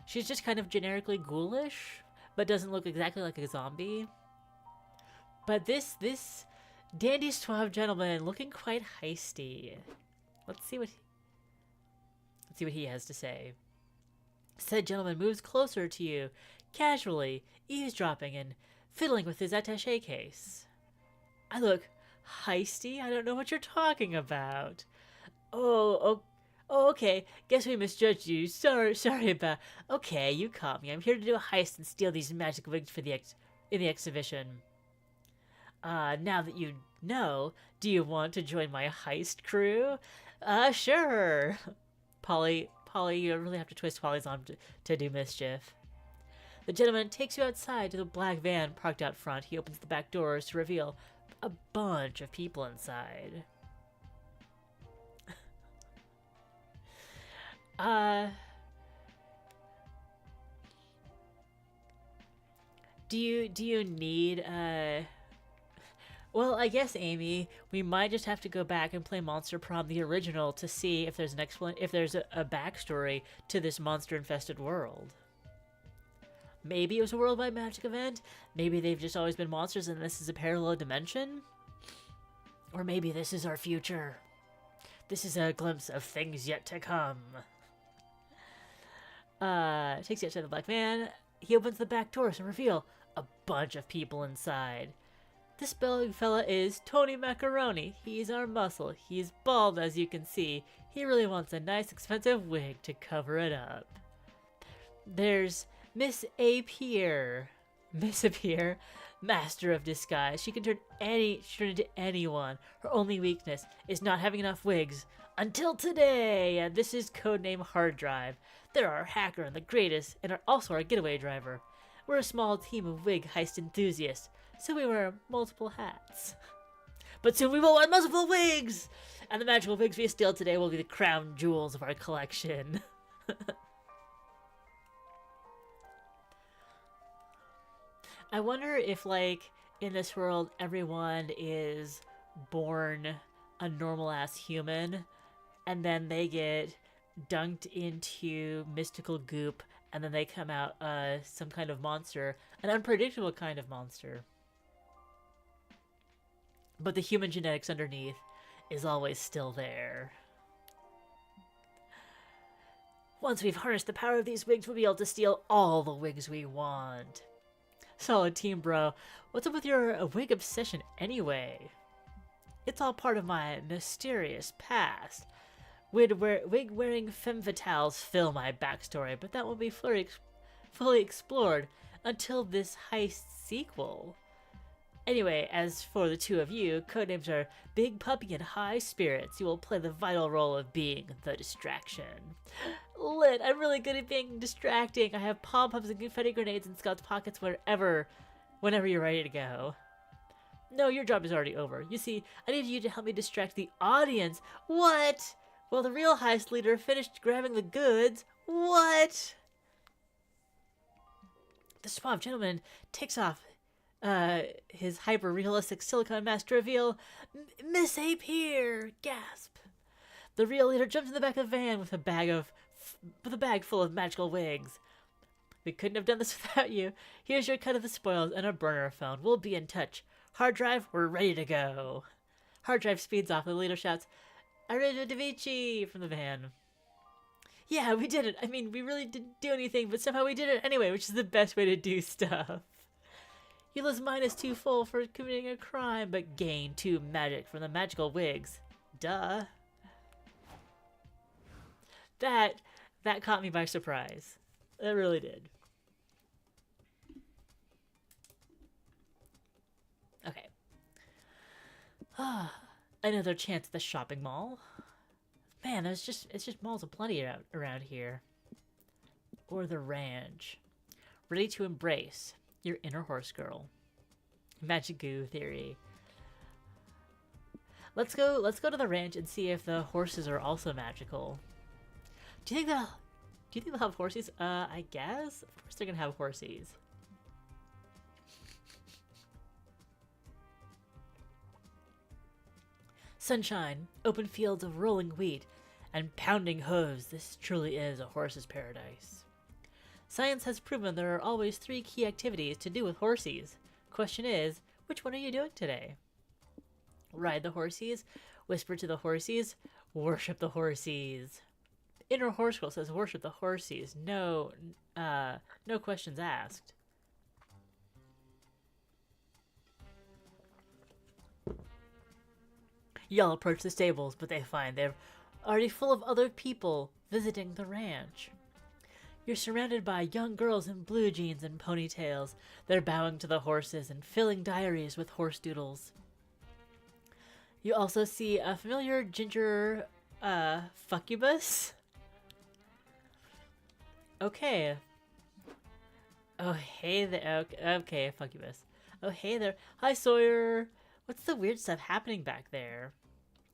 She's just kind of generically ghoulish, but doesn't look exactly like a zombie. But this dandy suave gentleman looking quite heisty. Let's see what he has to say. Said gentleman moves closer to you, casually, eavesdropping and fiddling with his attaché case. I look heisty? I don't know what you're talking about. Oh, okay. Guess we misjudged you. Sorry about... Okay, you caught me. I'm here to do a heist and steal these magic wigs for in the exhibition. Now that you know, do you want to join my heist crew? Sure. Polly, you really have to twist Polly's arm to do mischief. The gentleman takes you outside to the black van parked out front. He opens the back doors to reveal a bunch of people inside. Do you need, Well, I guess, Amy, we might just have to go back and play Monster Prom the original to see if there's if there's a backstory to this monster-infested world. Maybe it was a worldwide magic event. Maybe they've just always been monsters and this is a parallel dimension. Or maybe this is our future. This is a glimpse of things yet to come. Takes you outside the black van. He opens the back doors and reveal a bunch of people inside. This big fella is Tony Macaroni. He's our muscle. He's bald, as you can see. He really wants a nice, expensive wig to cover it up. There's Miss Appear. Miss Appear, master of disguise. She can turn into anyone. Her only weakness is not having enough wigs. Until today, and this is codename Hard Drive. They're our hacker and the greatest, and are also our getaway driver. We're a small team of wig heist enthusiasts, so we wear multiple hats. But soon we will wear multiple wigs! And the magical wigs we steal today will be the crown jewels of our collection. I wonder if, like, in this world, everyone is born a normal-ass human, and then they get dunked into mystical goop, and then they come out some kind of monster, an unpredictable kind of monster. But the human genetics underneath is always still there. Once we've harnessed the power of these wigs, we'll be able to steal all the wigs we want. Solid team, bro. What's up with your wig obsession anyway? It's all part of my mysterious past. Wig-wearing femme fatales fill my backstory, but that will be fully explored until this heist sequel. Anyway, as for the two of you, codenames are Big Puppy and High Spirits. You will play the vital role of being the distraction. Lit, I'm really good at being distracting. I have pom-poms and confetti grenades in Scout's pockets whenever you're ready to go. No, your job is already over. You see, I need you to help me distract the audience. What? Well, the real heist leader finished grabbing the goods. What? The suave gentleman takes off his hyper-realistic silicone mask to reveal Miss Ape here! Gasp! The real leader jumps in the back of the van with a bag full of magical wigs. We couldn't have done this without you. Here's your cut of the spoils and a burner phone. We'll be in touch. Hard drive, we're ready to go. Hard drive speeds off. The leader shouts, Arrivo Divici from the van. Yeah, we did it. I mean, we really didn't do anything, but somehow we did it anyway, which is the best way to do stuff. You lose -2 full for committing a crime, but gain 2 magic from the magical wigs. Duh. That caught me by surprise. It really did. Okay. Another chance at the shopping mall. Man, it's just malls aplenty around here. Or the ranch. Ready to embrace your inner horse girl. Magic goo theory. Let's go to the ranch and see if the horses are also magical. Do you think they'll have horses? I guess. Of course they're gonna have horses. Sunshine, open fields of rolling wheat, and pounding hooves. This truly is a horse's paradise. Science has proven there are always 3 key activities to do with horses. Question is, which one are you doing today? Ride the horses, whisper to the horses, worship the horses. Inner Horse Girl says worship the horses. No questions asked. Y'all approach the stables, but they find they're already full of other people visiting the ranch. You're surrounded by young girls in blue jeans and ponytails. They're bowing to the horses and filling diaries with horse doodles. You also see a familiar ginger, fuckubus. Okay. Oh, hey there. Okay, fuckubus. Oh, hey there. Hi, Sawyer. What's the weird stuff happening back there?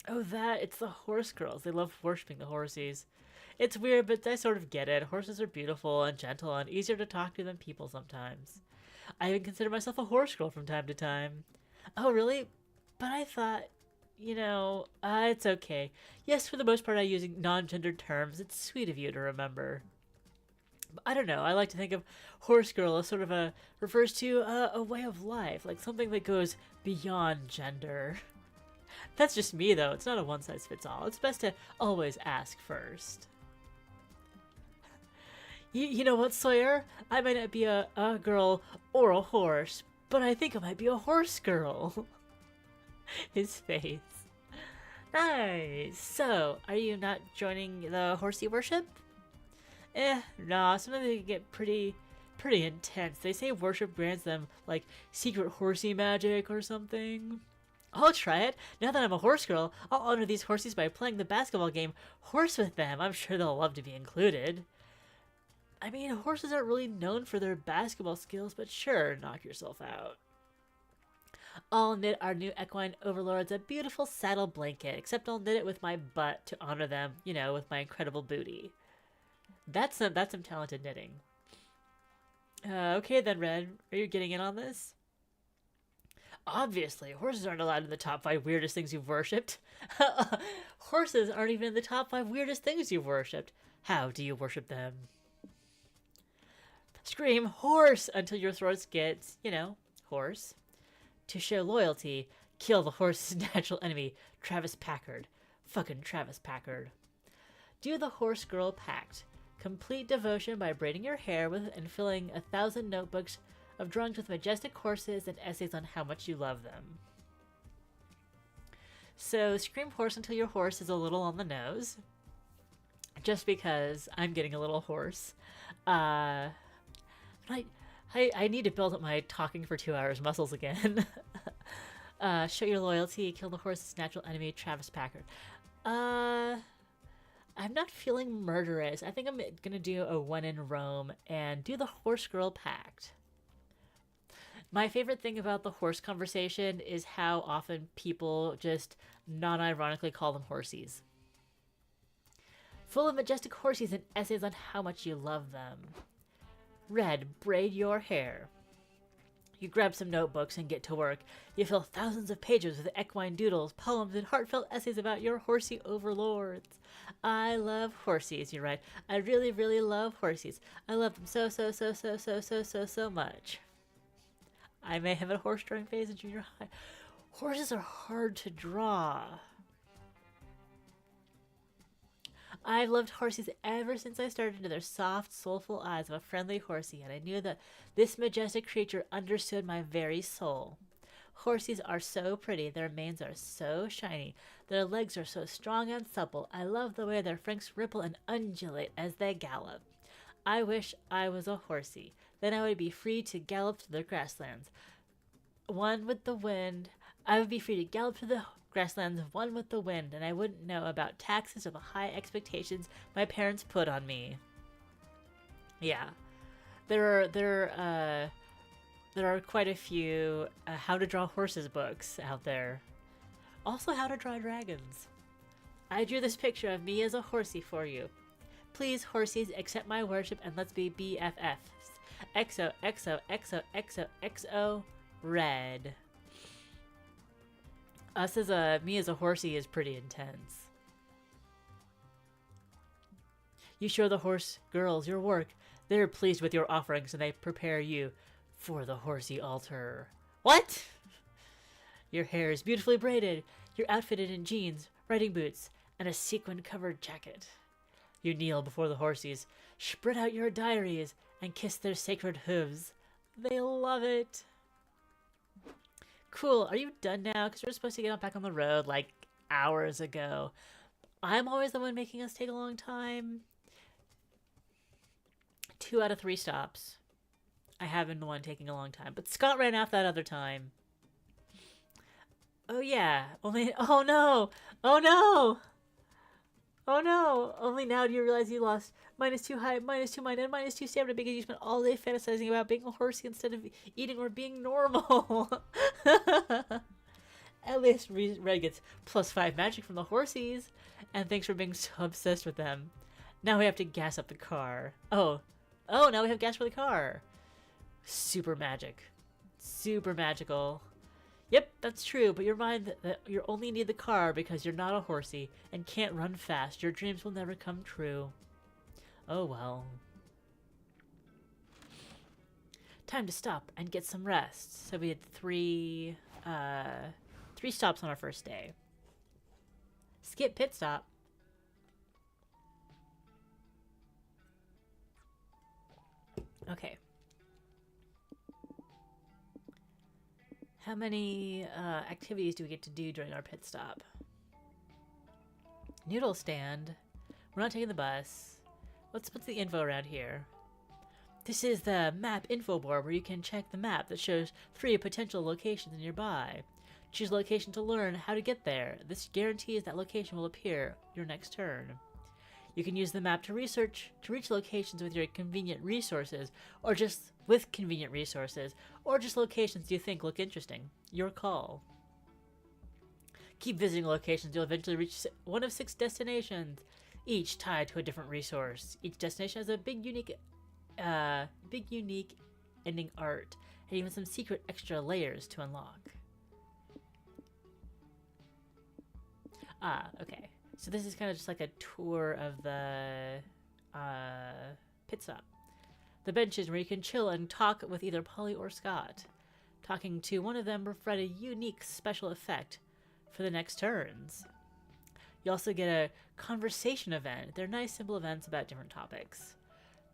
Oh, it's the horse girls. They love worshipping the horses. It's weird, but I sort of get it. Horses are beautiful and gentle and easier to talk to than people sometimes. I even consider myself a horse girl from time to time. Oh, really? But I thought, it's okay. Yes, for the most part I use non-gendered terms. It's sweet of you to remember. But I don't know. I like to think of horse girl as sort of refers to a way of life, like something that goes beyond gender. That's just me, though. It's not a one-size-fits-all. It's best to always ask first. You know what, Sawyer? I might not be a girl or a horse, but I think I might be a horse girl. His face. Nice. So, are you not joining the horsey worship? Nah. Sometimes they can get pretty intense. They say worship grants them, like, secret horsey magic or something. I'll try it. Now that I'm a horse girl, I'll honor these horses by playing the basketball game Horse with them. I'm sure they'll love to be included. I mean, horses aren't really known for their basketball skills, but sure, knock yourself out. I'll knit our new equine overlords a beautiful saddle blanket, except I'll knit it with my butt to honor them, with my incredible booty. That's some talented knitting. Okay then, Red, are you getting in on this? Obviously, horses aren't allowed in the top 5 weirdest things you've worshipped. Horses aren't even in the top 5 weirdest things you've worshipped. How do you worship them? Scream horse until your throat gets, hoarse. To show loyalty, kill the horse's natural enemy, Travis Packard. Fucking Travis Packard. Do the horse girl pact. Complete devotion by braiding your hair with and filling 1,000 notebooks of drawings with majestic horses and essays on how much you love them. So scream horse until your horse is a little on the nose. Just because I'm getting a little hoarse. I need to build up my talking for 2 hours muscles again. Show your loyalty, kill the horse's natural enemy, Travis Packard. I'm not feeling murderous. I think I'm gonna do a one in Rome and do the horse girl pact. My favorite thing about the horse conversation is how often people just non-ironically call them horsies. Full of majestic horsies and essays on how much you love them. Red, braid your hair. You grab some notebooks and get to work. You fill thousands of pages with equine doodles, poems, and heartfelt essays about your horsey overlords. I love horsies, you write. I really, really love horsies. I love them so much. I may have a horse drawing phase in junior high. Horses are hard to draw. I've loved horses ever since I started into their soft, soulful eyes of a friendly horsey, and I knew that this majestic creature understood my very soul. Horsies are so pretty, their manes are so shiny, their legs are so strong and supple. I love the way their flanks ripple and undulate as they gallop. I wish I was a horsey. Then I would be free to gallop through the grasslands. One with the wind. I would be free to gallop through the grasslands one with the wind, and I wouldn't know about taxes or the high expectations my parents put on me. Yeah. There are quite a few how to draw horses books out there. Also how to draw dragons. I drew this picture of me as a horsey for you. Please, horsies, accept my worship and let's be BFFs. XO, XO, XO, XO, XO, Red. Me as a horsey is pretty intense. You show the horse girls your work. They're pleased with your offerings and they prepare you for the horsey altar. What? Your hair is beautifully braided. You're outfitted in jeans, riding boots, and a sequin-covered jacket. You kneel before the horsies, spread out your diaries, and kiss their sacred hooves. They love it. Cool, are you done now? Because we're supposed to get back on the road like hours ago. I'm always the one making us take a long time. 2 out of 3 stops. I have been the one taking a long time. But Scott ran off that other time. Oh yeah, oh no! Oh no! Oh no! Only now do you realize you lost -2 height, -2 mind, and -2 stamina because you spent all day fantasizing about being a horsey instead of eating or being normal. At least Red gets +5 magic from the horsies, and thanks for being so obsessed with them. Now we have to gas up the car. Oh, now we have gas for the car. Super magic. Super magical. Yep, that's true, but you're mind that you only need the car because you're not a horsey and can't run fast. Your dreams will never come true. Oh well. Time to stop and get some rest. So we had 3 stops on our first day. Skip pit stop. Okay. How many activities do we get to do during our pit stop? Noodle stand. We're not taking the bus. What's the info around here? This is the map info board where you can check the map that shows 3 potential locations nearby. Choose a location to learn how to get there. This guarantees that location will appear your next turn. You can use the map to reach locations with your convenient resources, or just with convenient resources, or just locations you think look interesting. Your call. Keep visiting locations, you'll eventually reach one of 6 destinations, each tied to a different resource. Each destination has a big unique ending art, and even some secret extra layers to unlock. Okay. So this is kind of just like a tour of the pit stop. The benches where you can chill and talk with either Polly or Scott. Talking to one of them will provide a unique special effect for the next turns. You also get a conversation event. They're nice, simple events about different topics.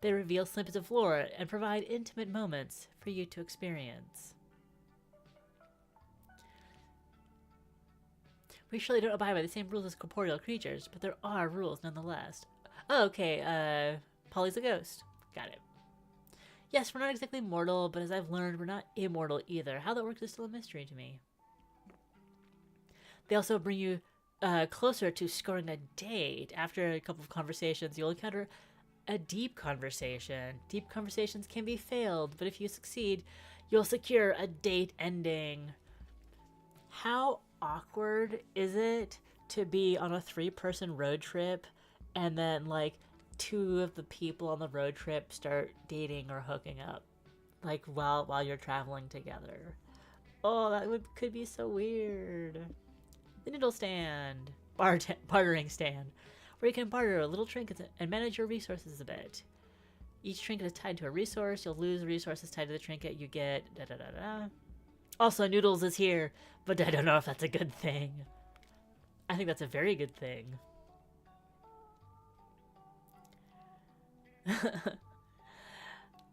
They reveal snippets of lore and provide intimate moments for you to experience. We surely don't abide by the same rules as corporeal creatures, but there are rules nonetheless. Oh, okay, Polly's a ghost. Got it. Yes, we're not exactly mortal, but as I've learned, we're not immortal either. How that works is still a mystery to me. They also bring you closer to scoring a date. After a couple of conversations, you'll encounter a deep conversation. Deep conversations can be failed, but if you succeed, you'll secure a date ending. How awkward is it to be on a 3-person road trip and then like 2 of the people on the road trip start dating or hooking up, like while you're traveling together? Oh, that could be so weird. The noodle stand, bartering stand, where you can barter little trinkets and manage your resources a bit. Each trinket is tied to a resource. You'll lose resources tied to the trinket. You get da-da-da-da. Also, Noodles is here, but I don't know if that's a good thing. I think that's a very good thing.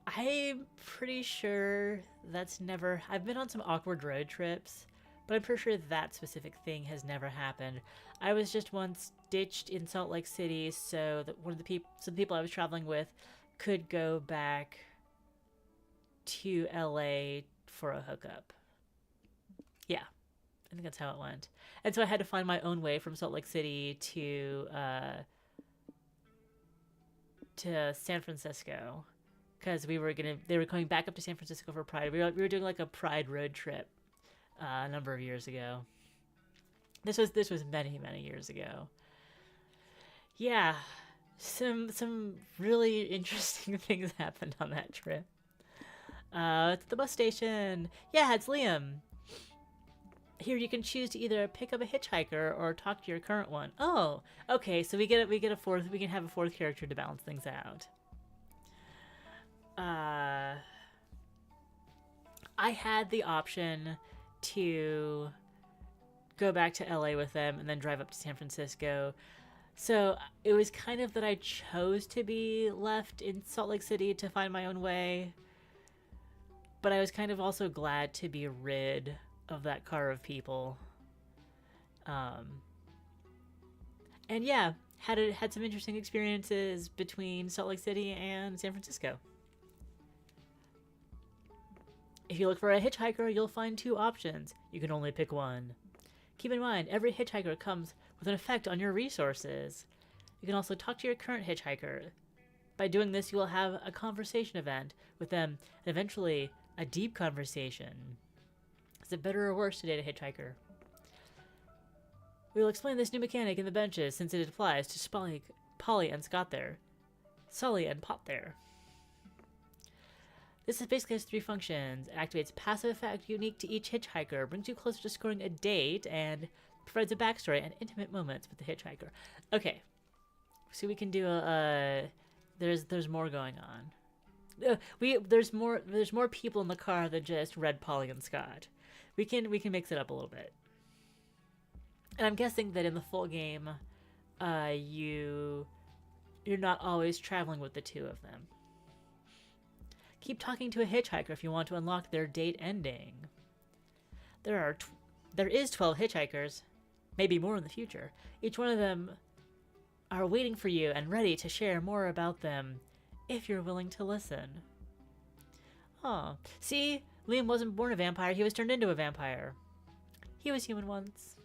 I'm pretty sure that's never... I've been on some awkward road trips, but I'm pretty sure that specific thing has never happened. I was just once ditched in Salt Lake City so that the people I was traveling with could go back to LA for a hookup. Yeah, I think that's how it went. And so I had to find my own way from Salt Lake City to San Francisco, because they were coming back up to San Francisco for Pride. We were doing like a Pride road trip a number of years ago. This was many years ago. Yeah, some really interesting things happened on that trip. It's the bus station. Yeah, it's Liam. Here you can choose to either pick up a hitchhiker or talk to your current one. Oh, okay. So we can have a 4th character to balance things out. I had the option to go back to LA with them and then drive up to San Francisco. So it was kind of that I chose to be left in Salt Lake City to find my own way. But I was kind of also glad to be rid of that car of people. And yeah, had some interesting experiences between Salt Lake City and San Francisco. If you look for a hitchhiker, you'll find 2 options. You can only pick one. Keep in mind, every hitchhiker comes with an effect on your resources. You can also talk to your current hitchhiker. By doing this, you will have a conversation event with them, and eventually a deep conversation. Is it better or worse to date a hitchhiker? We will explain this new mechanic in the benches since it applies to Polly and Scott there. Sully and Pot there. This basically has 3 functions. It activates passive effect unique to each hitchhiker, brings you closer to scoring a date, and provides a backstory and intimate moments with the hitchhiker. Okay, so we can do there's more going on. There's more people in the car than just Red, Polly, and Scott. We can mix it up a little bit. And I'm guessing that in the full game, you're not always traveling with the 2 of them. Keep talking to a hitchhiker if you want to unlock their date ending. There is 12 hitchhikers, maybe more in the future. Each one of them are waiting for you and ready to share more about them if you're willing to listen. Oh, see? Liam wasn't born a vampire, he was turned into a vampire. He was human once.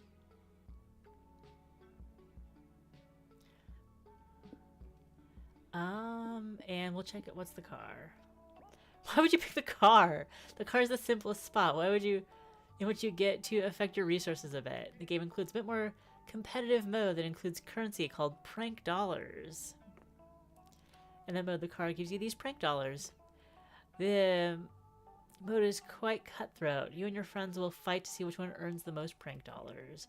And we'll check it. What's the car? Why would you pick the car? The car is the simplest spot. Why would you, in which you get to affect your resources a bit? The game includes a bit more competitive mode that includes currency called prank dollars. In that mode, the car gives you these prank dollars. The mode is quite cutthroat. You and your friends will fight to see which one earns the most prank dollars.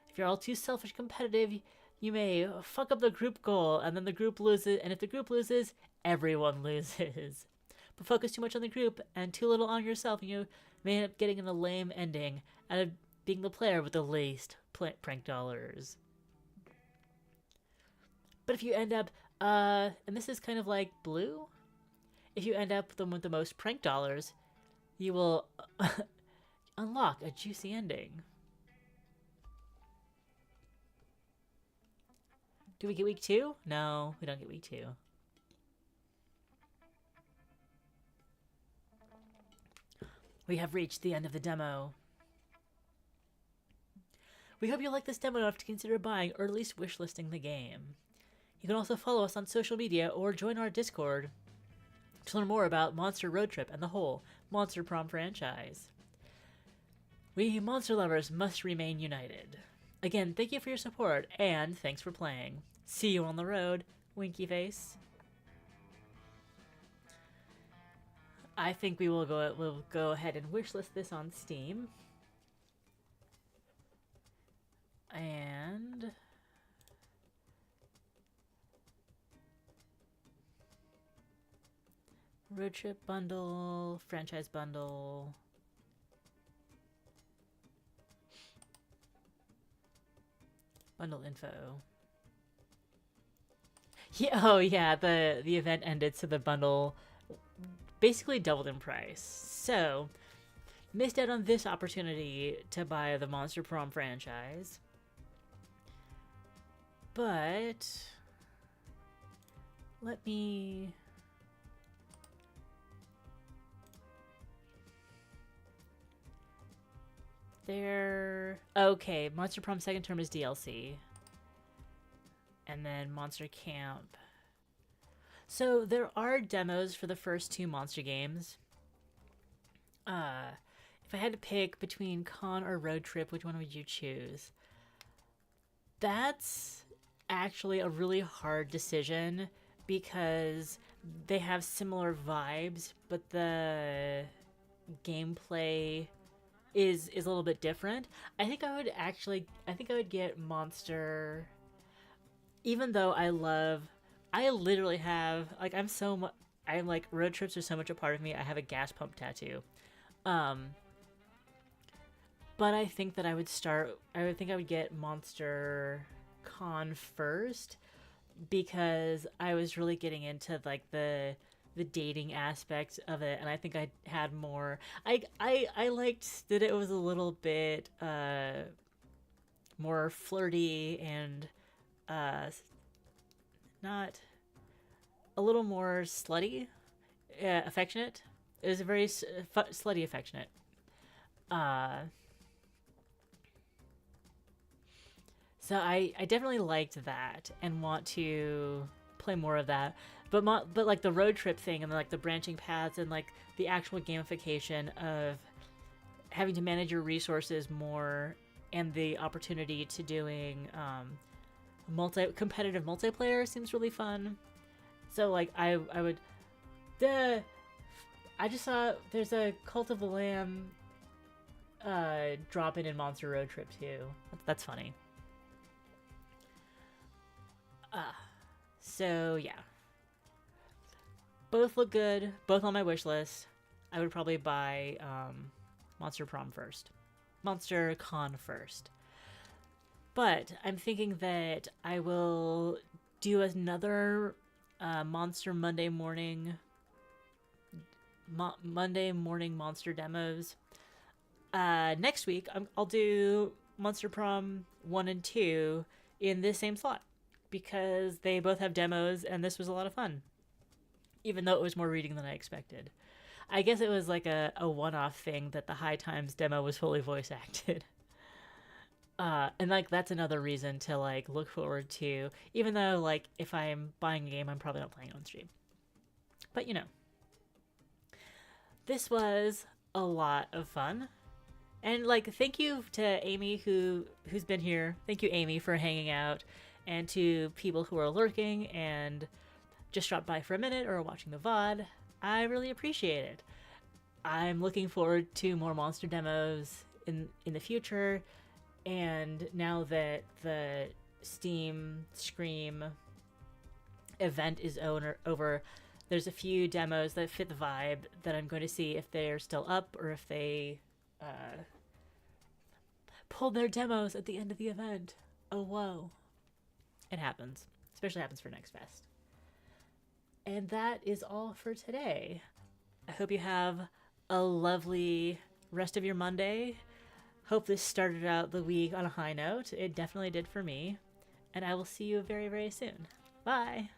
If you're all too selfish competitive, you may fuck up the group goal, and then the group loses, and if the group loses, everyone loses. But focus too much on the group and too little on yourself, and you may end up getting in a lame ending out of being the player with the least prank dollars. But if you end up, and this is kind of like Blue, if you end up with the most prank dollars, you will unlock a juicy ending. Do we get week 2? No, we don't get week 2. We have reached the end of the demo. We hope you like this demo enough to consider buying or at least wishlisting the game. You can also follow us on social media or join our Discord to learn more about Monster Roadtrip and the whole Monster Prom franchise. We monster lovers must remain united. Again, thank you for your support, and thanks for playing. See you on the road, winky face. I think we'll go ahead and wishlist this on Steam. And road trip bundle, franchise bundle. Bundle info. Yeah, oh yeah, the event ended, so the bundle basically doubled in price. So, missed out on this opportunity to buy the Monster Prom franchise. But let me okay, Monster Prom second term is DLC. And then Monster Camp. So there are demos for the first 2 Monster games. If I had to pick between Con or Road Trip, which one would you choose? That's actually a really hard decision because they have similar vibes, but the gameplay is a little bit different. I think I would get Monster, even though I literally have, like, I'm like, road trips are so much a part of me. I have a gas pump tattoo. But I think that I would get Monster Con first because I was really getting into, like, the dating aspect of it, and I think I had more. I liked that it was a little bit more flirty and not a little more slutty, affectionate. It was a very slutty affectionate. So I definitely liked that and want to play more of that. But like the road trip thing and like the branching paths and like the actual gamification of having to manage your resources more and the opportunity to doing competitive multiplayer seems really fun. So like I just saw there's a Cult of the Lamb drop in Monster Road Trip too. That's funny. So yeah. Both look good, both on my wish list. I would probably buy Monster Prom first. Monster Con first. But I'm thinking that I will do another Monster Monday morning monster demos. Next week, I'll do Monster Prom 1 and 2 in this same slot because they both have demos and this was a lot of fun. Even though it was more reading than I expected. I guess it was like a one-off thing that the High Times demo was fully voice acted. And like that's another reason to like look forward to, even though like if I'm buying a game, I'm probably not playing it on stream. But you know, this was a lot of fun. And like, thank you to Amy who's been here. Thank you, Amy, for hanging out, and to people who are lurking and just dropped by for a minute or watching the VOD. I really appreciate it. I'm looking forward to more monster demos in the future, and now that the Steam Scream event is over, there's a few demos that fit the vibe that I'm going to see if they're still up or if they pulled their demos at the end of the event. Oh, whoa. It happens. Especially happens for Next Fest. And that is all for today. I hope you have a lovely rest of your Monday. Hope this started out the week on a high note. It definitely did for me. And I will see you very, very soon. Bye!